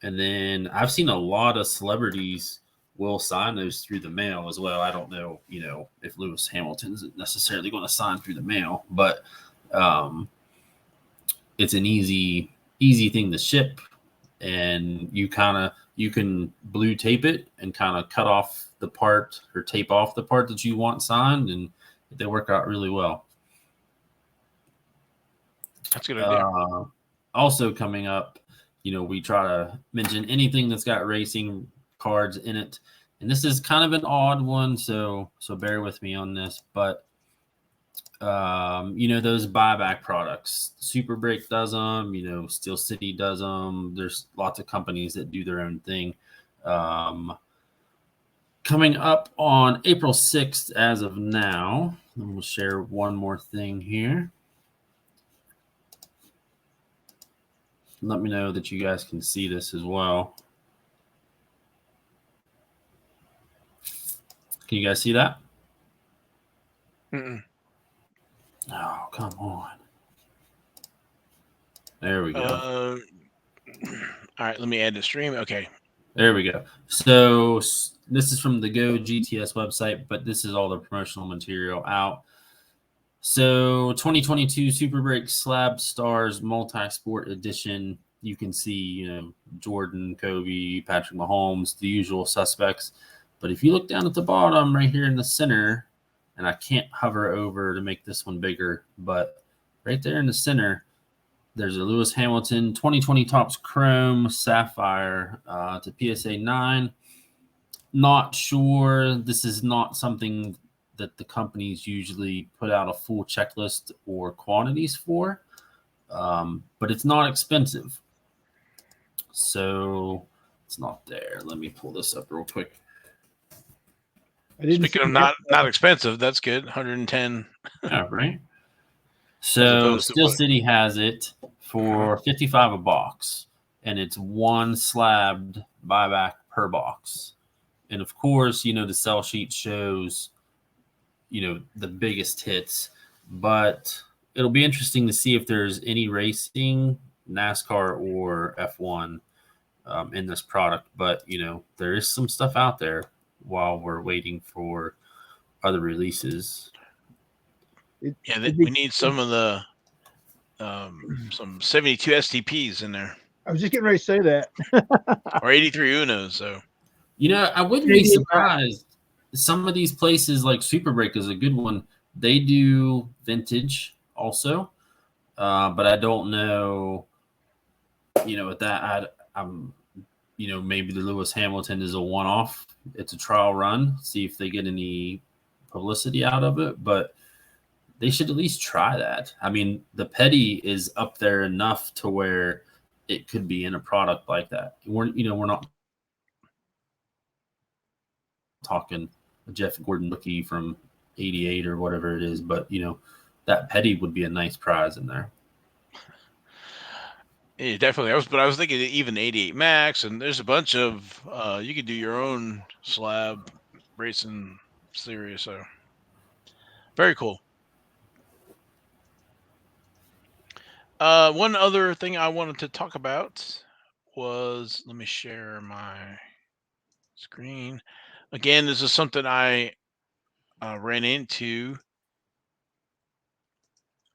And then I've seen a lot of celebrities will sign those through the mail as well. I don't know, if Lewis Hamilton's necessarily going to sign through the mail, but it's an easy thing to ship. And you can blue tape it and kind of cut off the part or tape off the part that you want signed, and they work out really well. That's a good idea. Also coming up, we try to mention anything that's got racing cards in it. And this is kind of an odd one, so bear with me on this. But, those buyback products, Super Brake does them, Steel City does them. There's lots of companies that do their own thing. Coming up on April 6th as of now, and we'll share one more thing here. Let me know that you guys can see this as well. Can you guys see that? Mm-mm. Oh, come on. There we go. All right, let me add the stream. Okay. There we go. So this is from the Go GTS website, but this is all the promotional material out. So 2022 Super Brake Slab Stars Multi-Sport Edition. You can see, Jordan, Kobe, Patrick Mahomes, the usual suspects. But if you look down at the bottom right here in the center, and I can't hover over to make this one bigger, but right there in the center, there's a Lewis Hamilton 2020 Topps Chrome Sapphire to PSA 9. Not sure. This is not something that the companies usually put out a full checklist or quantities for, but it's not expensive. So it's not there. Let me pull this up real quick. Speaking of not expensive, that's good. 110. Yeah, right. So Steel City has it for $55 a box, and it's one slabbed buyback per box. And of course, the sell sheet shows, the biggest hits, but it'll be interesting to see if there's any racing, NASCAR or F1 in this product. But, there is some stuff out there while we're waiting for other releases. Yeah, we need some of the some 72 STPs in there. I was just getting ready to say that. Or 83 Unos. So, I wouldn't be surprised. Some of these places, like Super Brake is a good one. They do vintage also, but I don't know. With that, I'm. Maybe the Lewis Hamilton is a one-off. It's a trial run. See if they get any publicity out of it, but they should at least try that. I mean, the Petty is up there enough to where it could be in a product like that. We're not talking a Jeff Gordon rookie from 88 or whatever it is, but that Petty would be a nice prize in there. Yeah, definitely. I was thinking even 88 Max, and there's a bunch of you could do your own slab racing series. So very cool. One other thing I wanted to talk about was, let me share my screen. Again, this is something I ran into,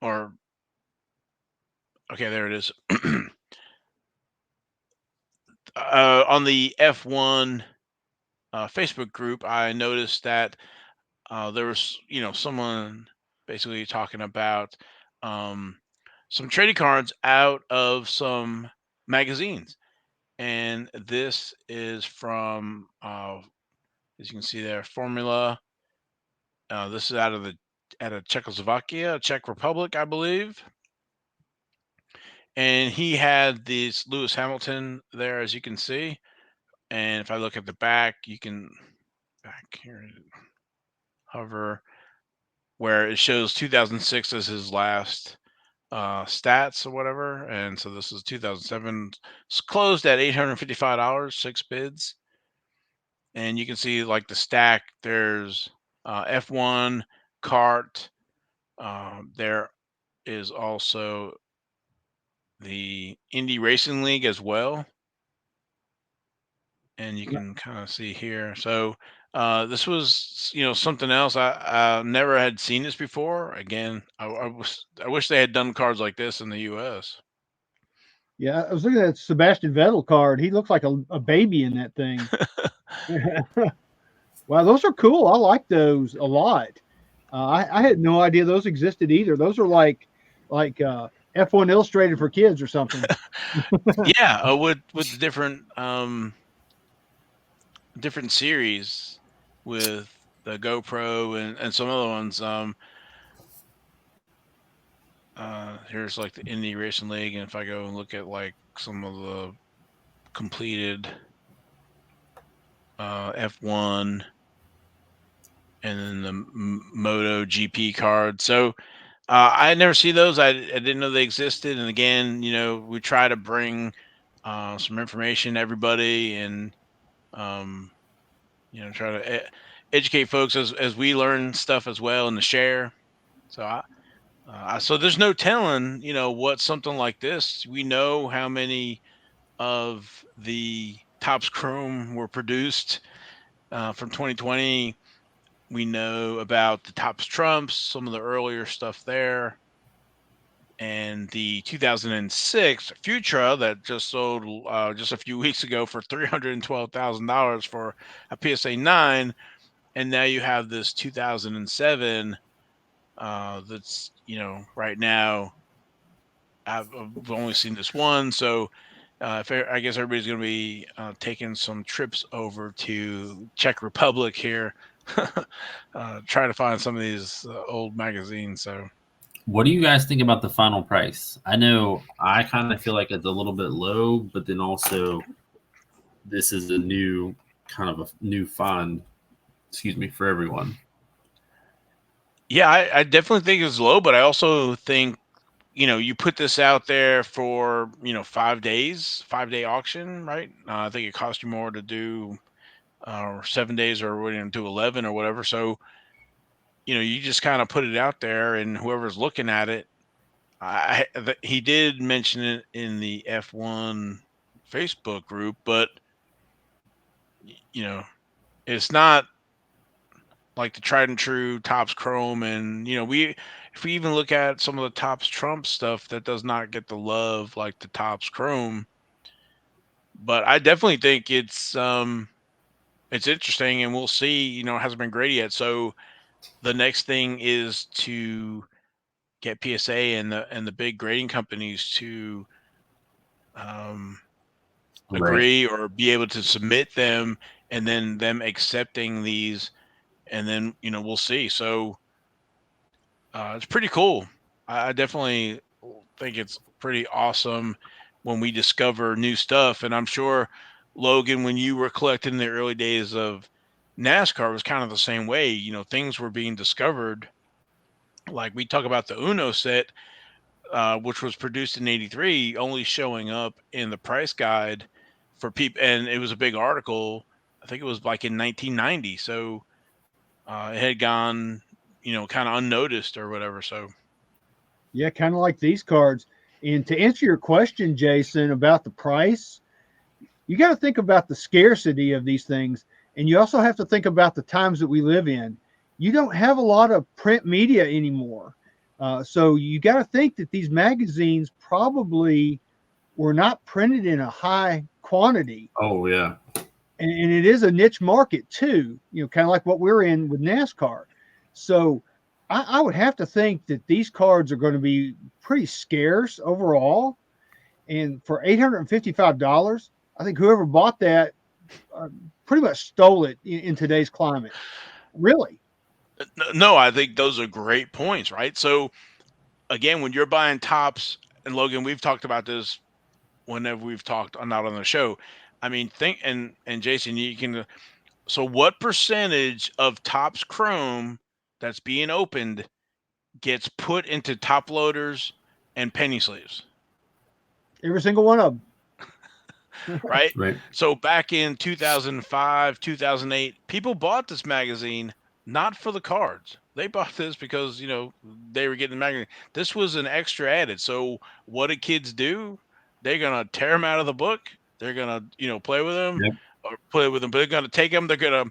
or okay, there it is. On the F1 Facebook group, I noticed that there was, someone basically talking about um, some trading cards out of some magazines, and this is from, as you can see there, Formula. This is out of Czechoslovakia, Czech Republic, I believe. And he had this Lewis Hamilton there, as you can see. And if I look at the back, you can back here hover where it shows 2006 as his last stats or whatever. And so this is 2007. It's closed at $855, 6 bids. And you can see like the stack. There's F1 kart. There is also the Indy Racing League as well. And you can kind of see here. So this was, something else. I never had seen this before. Again, I wish they had done cards like this in the U.S. Yeah, I was looking at that Sebastian Vettel card. He looks like a baby in that thing. Wow, those are cool. I like those a lot. I had no idea those existed either. Those are like F1 Illustrated for kids or something. Yeah, with the different series with the GoPro and some other ones. Here's like the Indy Racing League, and if I go and look at like some of the completed F1 and then the Moto GP card. So I had never seen those. I didn't know they existed. And again, we try to bring some information to everybody, and um, try to educate folks as we learn stuff as well and to share. So so there's no telling, what something like this. We know how many of the Topps Chrome were produced from 2020. We know about the Topps Trumps, some of the earlier stuff there, and the 2006 Futura that just sold just a few weeks ago for $312,000 for a PSA 9, and now you have this 2007 that's right now. I've only seen this one, so I guess everybody's going to be taking some trips over to Czech Republic here, trying to find some of these old magazines. So, What do you guys think about the final price? I know I kind of feel like it's a little bit low, but then also this is a new fund, for everyone. yeah, I definitely think it's low, but I also think you put this out there for 5 days, 5 day auction, right? I think it cost you more to do 7 days or do 11 or whatever. So you just kind of put it out there, and whoever's looking at it, he did mention it in the F1 Facebook group, but it's not like the tried and true Topps Chrome, and if we even look at some of the Topps Trump stuff, that does not get the love like the Topps Chrome. But I definitely think it's interesting, and we'll see. It hasn't been graded yet, so the next thing is to get PSA and the big grading companies to agree or be able to submit them, and then them accepting these, and then we'll see. So it's pretty cool. I definitely think it's pretty awesome when we discover new stuff, and I'm sure, Logan, when you were collecting in the early days of NASCAR, was kind of the same way. Things were being discovered. Like we talk about the Uno set, which was produced in '83, only showing up in the price guide for people, and it was a big article. I think it was like in 1990, so it had gone, kind of unnoticed or whatever. So Yeah, kind of like these cards. And to answer your question, Jason, about the price, you got to think about the scarcity of these things. And you also have to think about the times that we live in. You don't have a lot of print media anymore. So you got to think that these magazines probably were not printed in a high quantity. Oh, yeah. And it is a niche market too, kind of like what we're in with NASCAR. So I would have to think that these cards are going to be pretty scarce overall. And for $855, I think whoever bought that pretty much stole it in today's climate. Really? no, I think those are great points, right? So again, when you're buying tops, and Logan, we've talked about this whenever we've talked not on the show. I mean, think and Jason, you can. So, what percentage of Topps Chrome that's being opened gets put into top loaders and penny sleeves? Every single one of them. Right. Right. So back in 2005, 2008, people bought this magazine not for the cards. They bought this because they were getting the magazine. This was an extra added. So what do kids do? They're gonna tear them out of the book. They're gonna play with them Yep. or play with them. But they're gonna take them. They're gonna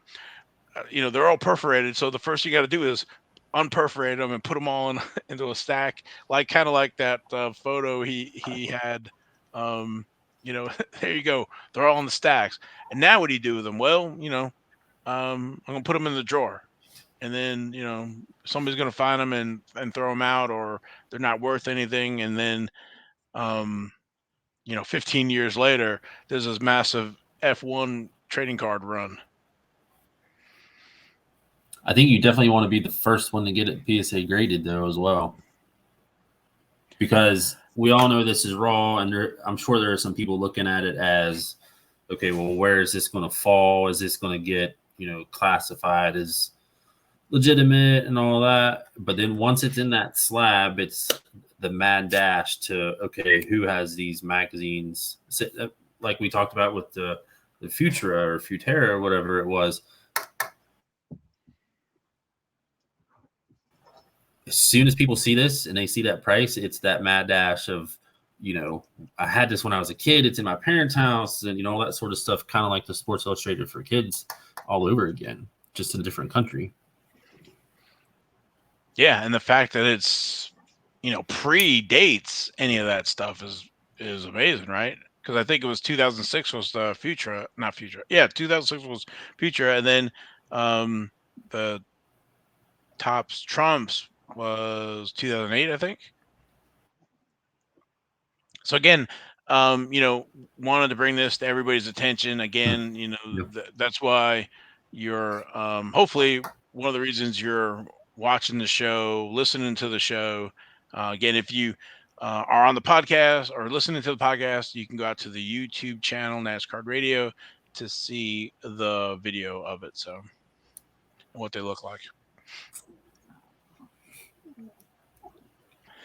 they're all perforated. So the first you got to do is unperforate them and put them all into a stack, kind of like that photo he had. There you go. They're all in the stacks. And now what do you do with them? Well, I'm gonna put them in the drawer, and then somebody's gonna find them and throw them out, or they're not worth anything. And then 15 years later, there's this massive F1 trading card run. I think you definitely want to be the first one to get it PSA graded, though, as well. Because we all know this is raw, and I'm sure there are some people looking at it as, okay, well, where is this going to fall? Is this going to get, classified as legitimate and all that? But then once it's in that slab, it's the mad dash to, okay, who has these magazines? Like we talked about with the Futura or Futera or whatever it was. As soon as people see this and they see that price, it's that mad dash of, I had this when I was a kid. It's in my parents' house and, all that sort of stuff, kind of like the Sports Illustrated for kids all over again, just in a different country. Yeah. And the fact that it's, predates any of that stuff is amazing, right? Because I think it was 2006 was the Futura, not Futura. Yeah, 2006 was Futura. And then the Topps Trumps was 2008, I think. So again, wanted to bring this to everybody's attention. Again, that's why you're hopefully one of the reasons you're watching the show, listening to the show. Again, if you are on the podcast or listening to the podcast, you can go out to the YouTube channel, NasCard Radio, to see the video of it. So what they look like.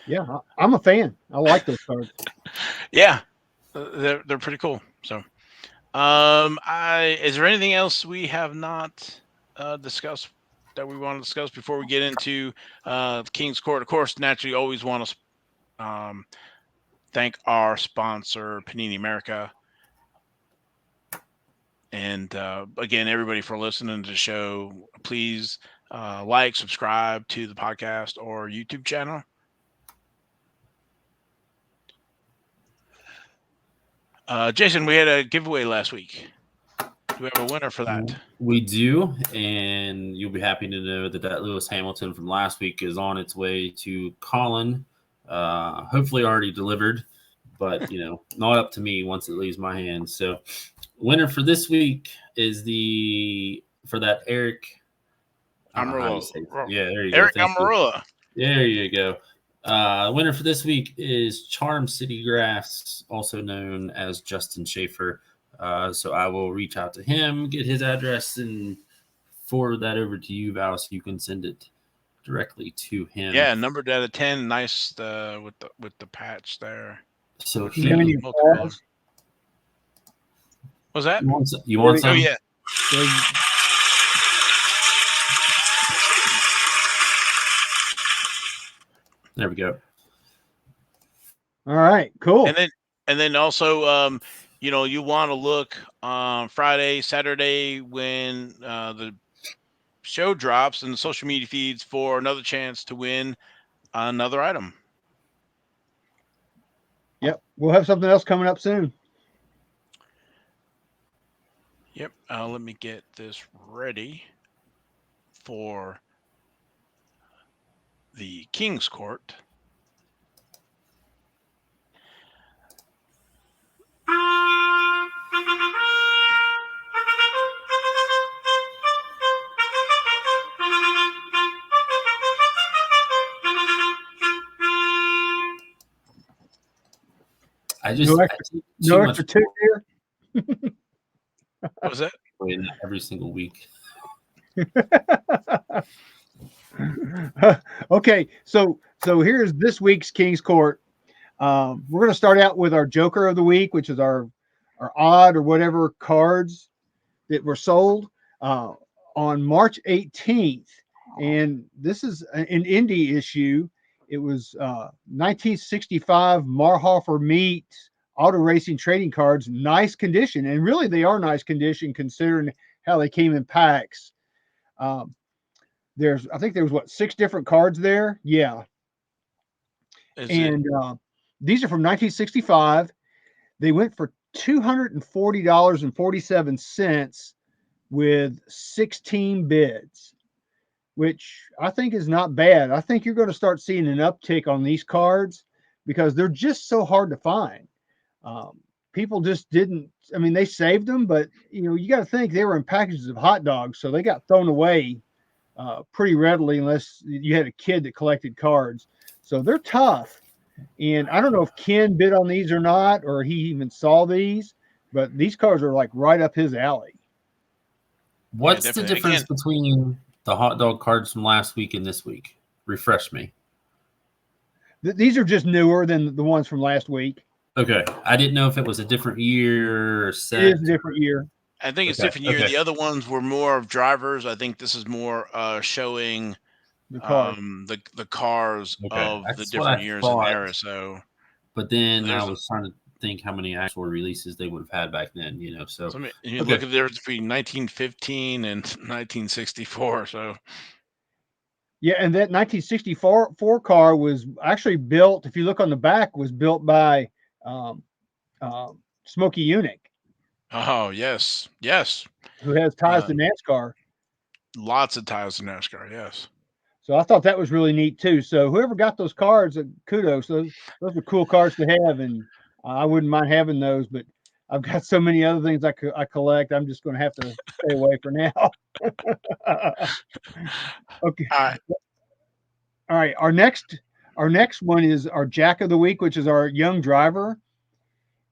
Yeah, I'm a fan. I like those cards. Yeah, they're pretty cool. So, is there anything else we have not discussed that we want to discuss before we get into King's Court? Of course, naturally, always want to thank our sponsor, Panini America, and again, everybody for listening to the show. Please subscribe to the podcast or YouTube channel. Jason, we had a giveaway last week. Do we have a winner for that? We do, and you'll be happy to know that Lewis Hamilton from last week is on its way to Colin. Hopefully already delivered, but, not up to me once it leaves my hands. So winner for this week is for that Eric. Amarillo. Yeah, there you Eric go. Amarillo. There you go. Winner for this week is Charm City Graphs, also known as Justin Schaefer. So I will reach out to him, get his address, and forward that over to you, Val, so you can send it directly to him. Yeah, numbered out of 10. Nice with the patch there. So Do you have any multicolor. applause? Was that? You want Oh some? yeah. There we go. All right, cool. And then also, you want to look Friday, Saturday when the show drops and the social media feeds for another chance to win another item. Yep, we'll have something else coming up soon. Yep. Let me get this ready for the King's Court. No extra tip here. What was that? Every single week. Okay, so here's this week's King's Court. We're going to start out with our Joker of the week, which is our odd or whatever cards that were sold on March 18th, and this is an indie issue. It was 1965 Marhoffer Meat auto racing trading cards, nice condition, and really they are nice condition considering how they came in packs. I think there was 6 different cards there. Yeah. These are from 1965. They went for $240.47 with 16 bids, which I think is not bad. I think you're going to start seeing an uptick on these cards because they're just so hard to find. People just didn't, they saved them, but you got to think they were in packages of hot dogs, so they got thrown away pretty readily unless you had a kid that collected cards. So they're tough. And I don't know if Ken bid on these or not, or he even saw these, but these cards are like right up his alley. What's the difference between the hot dog cards from last week and this week? Refresh me. These are just newer than the ones from last week. Okay. I didn't know if it was a different year or set. It is a different year. I think it's different year. Okay. The other ones were more of drivers. I think this is more showing the cars of the different years and eras. So, but then I was trying to think how many actual releases they would have had back then. So look at the difference between 1915 and 1964. So. Yeah, and that 1964 car was actually built. If you look on the back, was built by Smokey Unick. Oh yes, who has ties to NASCAR. Lots of ties to NASCAR. Yes. So I thought that was really neat too. So whoever got those cards, kudos. Those are cool cards to have, and I wouldn't mind having those. But I've got so many other things I collect. I'm just going to have to stay away for now. Okay. All right. Our next one is our Jack of the Week, which is our young driver.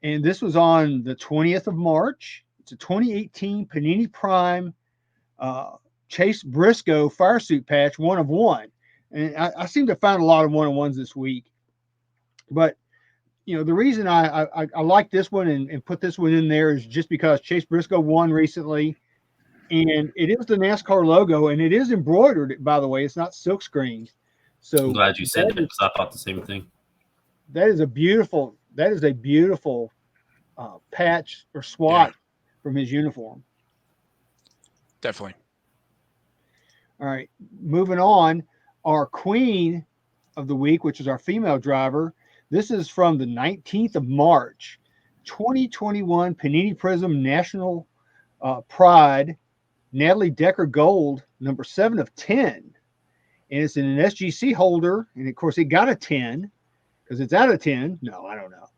And this was on the 20th of March. It's a 2018 Panini Prime Chase Briscoe fire suit patch, 1 of 1. And I seem to find a lot of 1-of-1s this week. But, the reason I like this one and put this one in there is just because Chase Briscoe won recently. And it is the NASCAR logo, and it is embroidered, by the way. It's not silk screened. So I'm glad you said that because I thought the same thing. That is a beautiful patch or swat from his uniform. Definitely. All right, moving on. Our Queen of the Week, which is our female driver. This is from the 19th of March, 2021 Panini Prism National Pride, Natalie Decker Gold, number 7 of 10. And it's in an SGC holder. And of course, it got a 10 because it's out of 10. No, I don't know.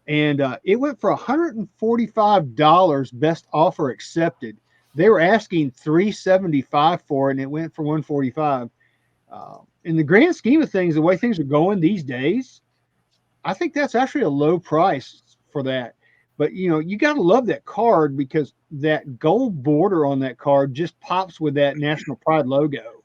And it went for $145, best offer accepted. They were asking $375 for it, and it went for $145. In the grand scheme of things, the way things are going these days, I think that's actually a low price for that. But, you got to love that card because that gold border on that card just pops with that National Pride logo.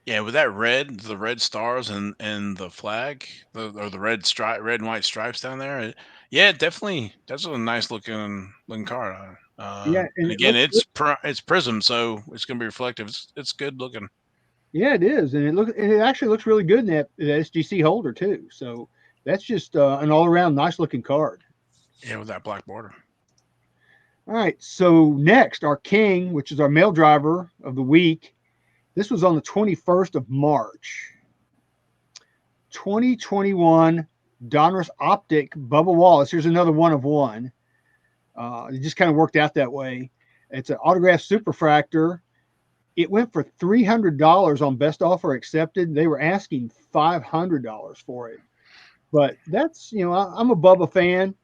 Yeah, with that the red stars and the flag, or the red and white stripes down there. Yeah, definitely, that's a nice looking card. Yeah, and And it again, looks it's prism, so it's gonna be reflective. It's good looking. yeah, it is, and it actually looks really good in that SGC holder too. So that's just an all around nice looking card. Yeah, with that black border. All right, so next our king, which is our mail driver of the week. This was on the 21st of March, 2021 Donruss Optic Bubba Wallace. Here's another one of one. It just kind of worked out that way. It's an autographed superfractor. It went for $300 on best offer accepted. They were asking $500 for it. But that's, I'm a Bubba fan,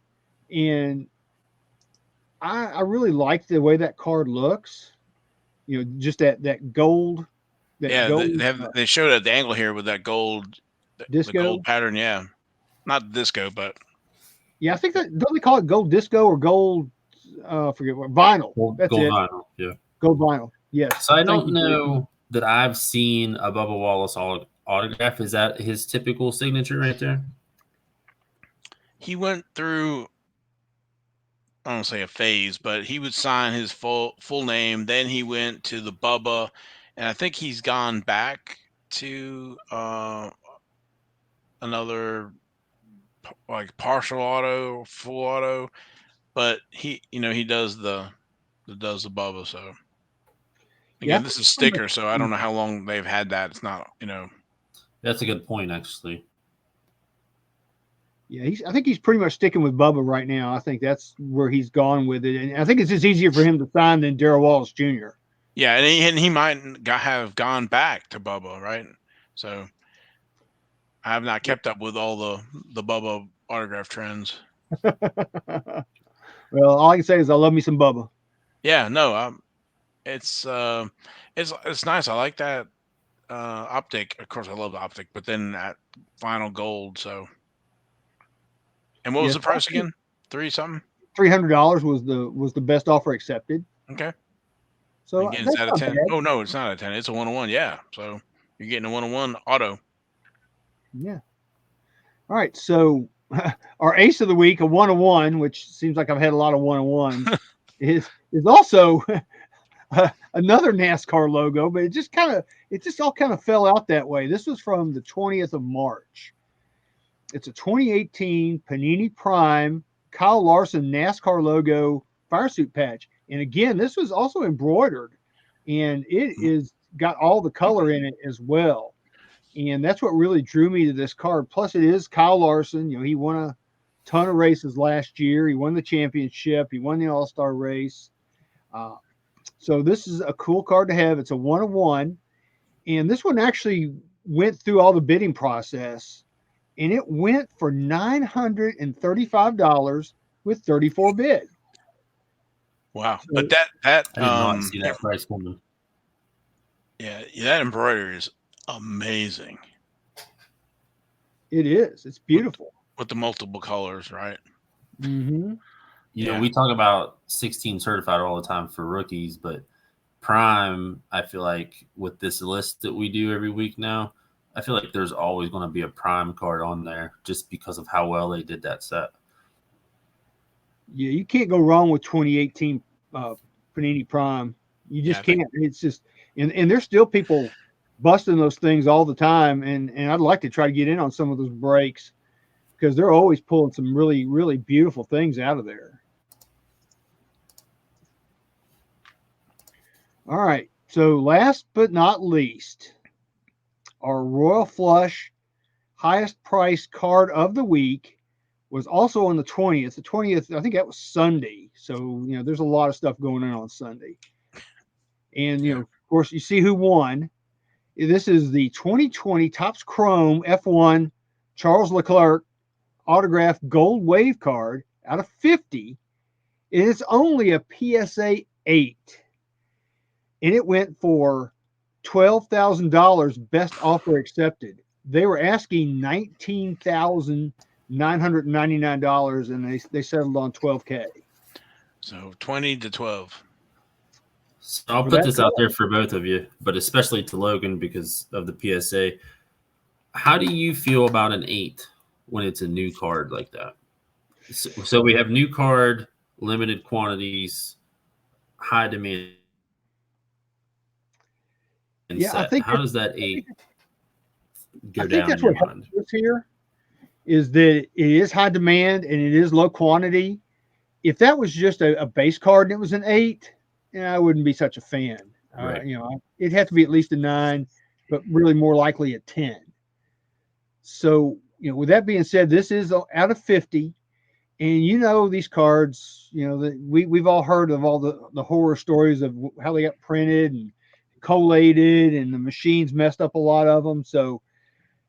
and I really like the way that card looks. Just that gold, Yeah, they showed at the angle here with that gold, the disco. gold pattern. Yeah, not disco, but Yeah, I think that don't they call it gold disco or gold? I forget what vinyl. That's gold it. vinyl. Yeah. Gold vinyl. Yes. So I Thank don't you. know that I've seen a Bubba Wallace autograph. Is that his typical signature right there? he went through, I don't say a phase, but he would sign his full name. Then he went to the Bubba, and I think he's gone back to another like partial auto, full auto. But he does the Bubba. So Yeah. again, this is sticker, so I don't know how long they've had that. It's not. That's a good point, actually. Yeah, I think he's pretty much sticking with Bubba right now. I think that's where he's gone with it, and I think it's just easier for him to sign than Darrell Wallace Jr. Yeah, and he might have gone back to Bubba, right? So I have not kept up with all the Bubba autograph trends. Well, all I can say is I love me some Bubba. Yeah, no, it's nice. I like that optic. Of course, I love the optic, but then that final gold. So, and what was the price again? 3 something. $300 was the best offer accepted. Okay. So again, that's it's out not of 10. bad. Oh no, it's not out of 10. It's a 101. Yeah. So you're getting a 101 auto. Yeah. All right. So our ace of the week, a 101, which seems like I've had a lot of 101s, is also another NASCAR logo, but it just all kind of fell out that way. This was from the 20th of March. It's a 2018 Panini Prime Kyle Larson NASCAR logo fire suit patch. And again, this was also embroidered, and it is got all the color in it as well. And that's what really drew me to this card. Plus, it is Kyle Larson. He won a ton of races last year. He won the championship. He won the All-Star race. So this is a cool card to have. It's a 101. And this one actually went through all the bidding process, and it went for $935 with 34 bid. Wow. So, but that I did not see that price coming. Yeah, that embroidery is amazing. It is. It's beautiful. With the multiple colors, right? Mm-hmm. You know, we talk about 16 certified all the time for rookies, but Prime, I feel like with this list that we do every week now, I feel like there's always going to be a Prime card on there just because of how well they did that set. Yeah, you can't go wrong with 2018 Panini Prime. You just can't. It's just, and there's still people busting those things all the time, and I'd like to try to get in on some of those breaks because they're always pulling some really, really beautiful things out of there. All right. So last but not least, our Royal Flush highest price card of the week was also on the 20th. The 20th, I think that was Sunday. So, there's a lot of stuff going on Sunday. And, of course, you see who won. This is the 2020 Topps Chrome F1 Charles Leclerc autographed gold wave card out of 50. And it's only a PSA 8. And it went for $12,000 best offer accepted. They were asking $19,999, and they settled on $12K. So 20 to 12. So I'll for put that this car. out there for both of you, but especially to Logan because of the PSA. How do you feel about an 8 when it's a new card like that? So we have new card, limited quantities, high demand Yeah, I set. think How does that I think 8 go down in that's your what helps mind? us here is that it is high demand and it is low quantity. If that was just a base card and it was an 8, I wouldn't be such a fan. Right. It'd have to be at least a 9, but really more likely a 10. So, with that being said, this is out of 50. And these cards, we've all heard of all the horror stories of how they got printed and collated and the machines messed up a lot of them. So,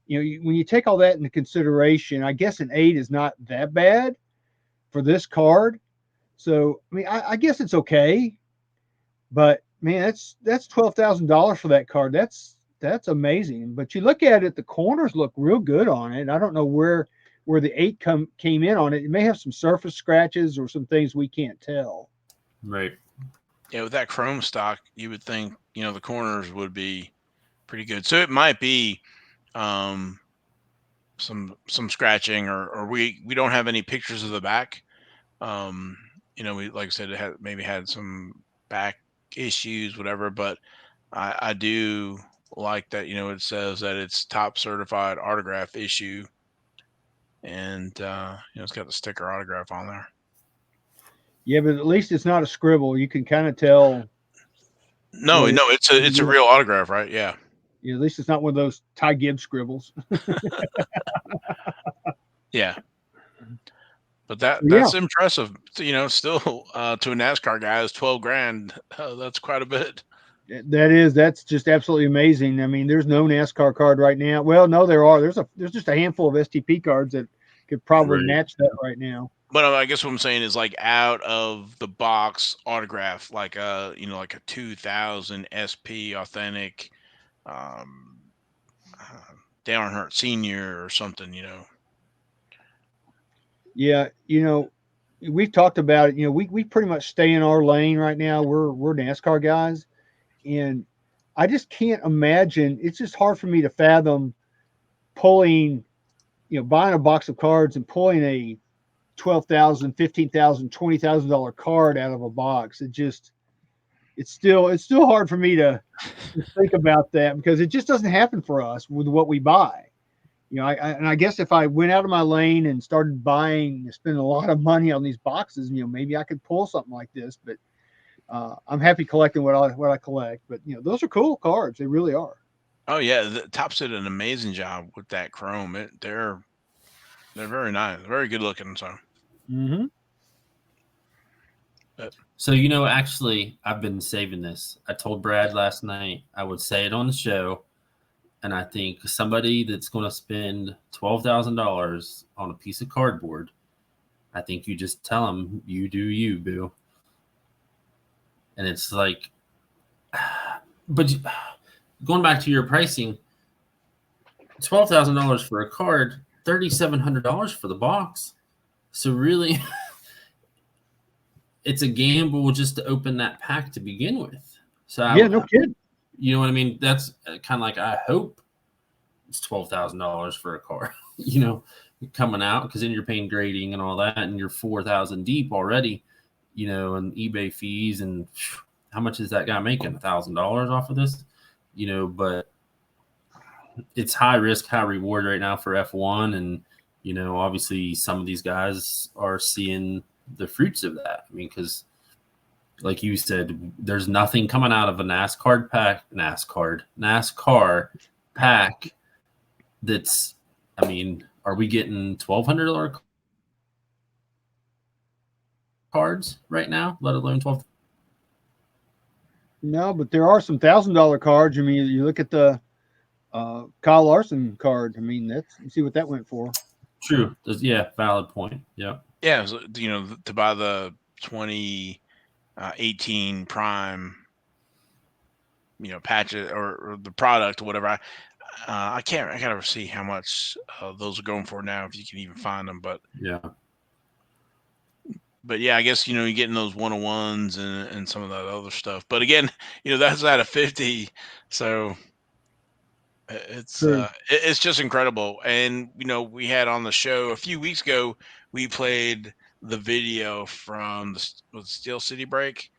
when you take all that into consideration, I guess an 8 is not that bad for this card. So, I mean, I guess it's okay, but man, that's $12,000 for that card. That's amazing. But you look at it, the corners look real good on it. I don't know where the 8 came in on it. It may have some surface scratches or some things we can't tell. Right. Yeah, with that chrome stock, you would think the corners would be pretty good. So it might be some scratching, or we don't have any pictures of the back. We, like I said, it maybe had some back issues, whatever. But I do like that. It says that it's top certified autograph issue, and it's got the sticker autograph on there. Yeah, but at least it's not a scribble. You can kind of tell. No, it's a real autograph, right? Yeah. At least it's not one of those Ty Gibbs scribbles. Yeah. But Yeah. that's impressive. Still to a NASCAR guy is $12,000. That's quite a bit. That's just absolutely amazing. I mean, there's no NASCAR card right now. Well, no, there are. There's just a handful of STP cards that could probably match that right now. But I guess what I'm saying is like out of the box autograph, like like a 2000 SP authentic, Dale Earnhardt Senior or something. Yeah, we've talked about it. We pretty much stay in our lane right now. We're NASCAR guys, and I just can't imagine. It's just hard for me to fathom pulling, buying a box of cards and pulling a $12,000, $15,000, $20,000 card out of a box. It's still hard for me to think about that because it just doesn't happen for us with what we buy. I guess if I went out of my lane and started buying, spending a lot of money on these boxes, maybe I could pull something like this. But I'm happy collecting what I collect. But those are cool cards; they really are. Oh yeah, the Topps did an amazing job with that chrome. They're very nice, very good looking. So. Mm-hmm. So actually, I've been saving this. I told Brad last night I would say it on the show. And I think somebody that's going to spend $12,000 on a piece of cardboard, I think you just tell them, you do you, boo. And it's like, but going back to your pricing, $12,000 for a card, $3,700 for the box. So really, it's a gamble just to open that pack to begin with. So yeah, no kidding. You know what I mean? That's kind of like, I hope it's $12,000 for a car, coming out, because then you're paying grading and all that, and you're 4,000 deep already, and eBay fees, and how much is that guy making? $1,000 off of this, but it's high risk, high reward right now for F1, and obviously some of these guys are seeing the fruits of that. I mean, because like you said, there's nothing coming out of a NasCard pack that's, I mean, are we getting $1,200 cards right now, let alone 12? No, but there are some $1,000 cards. I mean, you look at the Kyle Larson card. I mean, you see what that went for. True. Yeah, valid point. Yeah. Yeah, so, to buy the 2018 Prime, patch it or the product or whatever. I gotta see how much those are going for now, if you can even find them. But yeah, but yeah, I guess you're getting those 101s and some of that other stuff. But again, that's out of 50, so True. it's just incredible. And we had on the show a few weeks ago, we played the video from was Steel City Break,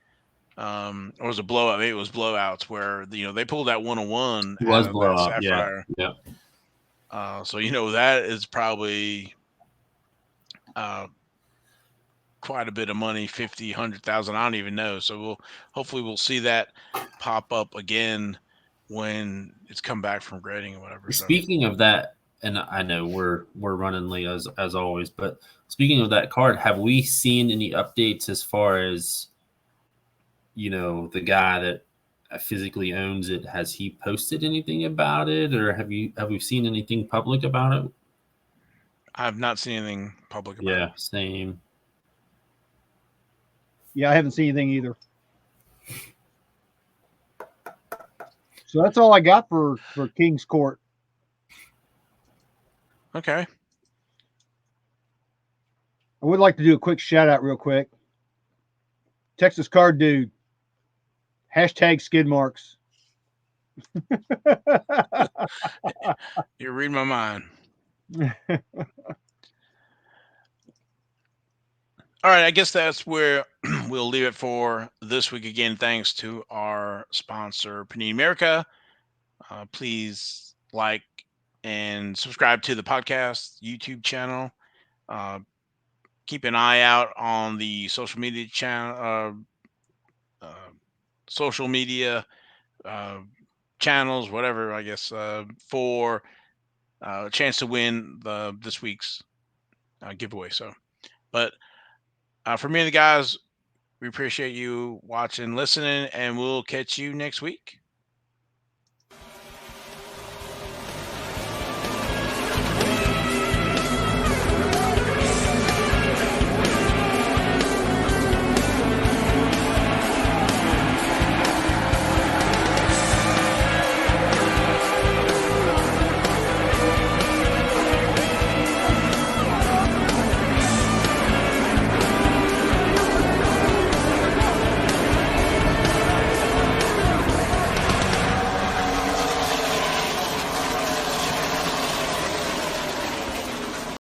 or was it blowout? Maybe it was blowouts where they pulled that 101 It out was of that blowout. Yeah. Sapphire. Yeah. So that is probably quite a bit of money, 50, 100,000. I don't even know. So hopefully we'll see that pop up again when it's come back from grading or whatever. So Speaking of that, and I know we're running late as always, but speaking of that card, have we seen any updates as far as the guy that physically owns it? Has he posted anything about it, or have we seen anything public about it? I've not seen anything public about Yeah, it. same. Yeah, I haven't seen anything either. So that's all I got for King's Court. Okay. I would like to do a quick shout out real quick. Texas Card Dude. Hashtag skid marks. You're reading my mind. All right, I guess that's where we'll leave it for this week. Again, thanks to our sponsor, Panini America. Please like and subscribe to the podcast YouTube channel. Keep an eye out on the social media channel, social media uh, channels, whatever. I guess for a chance to win this week's giveaway. So, but for me and the guys, we appreciate you watching, listening, and we'll catch you next week.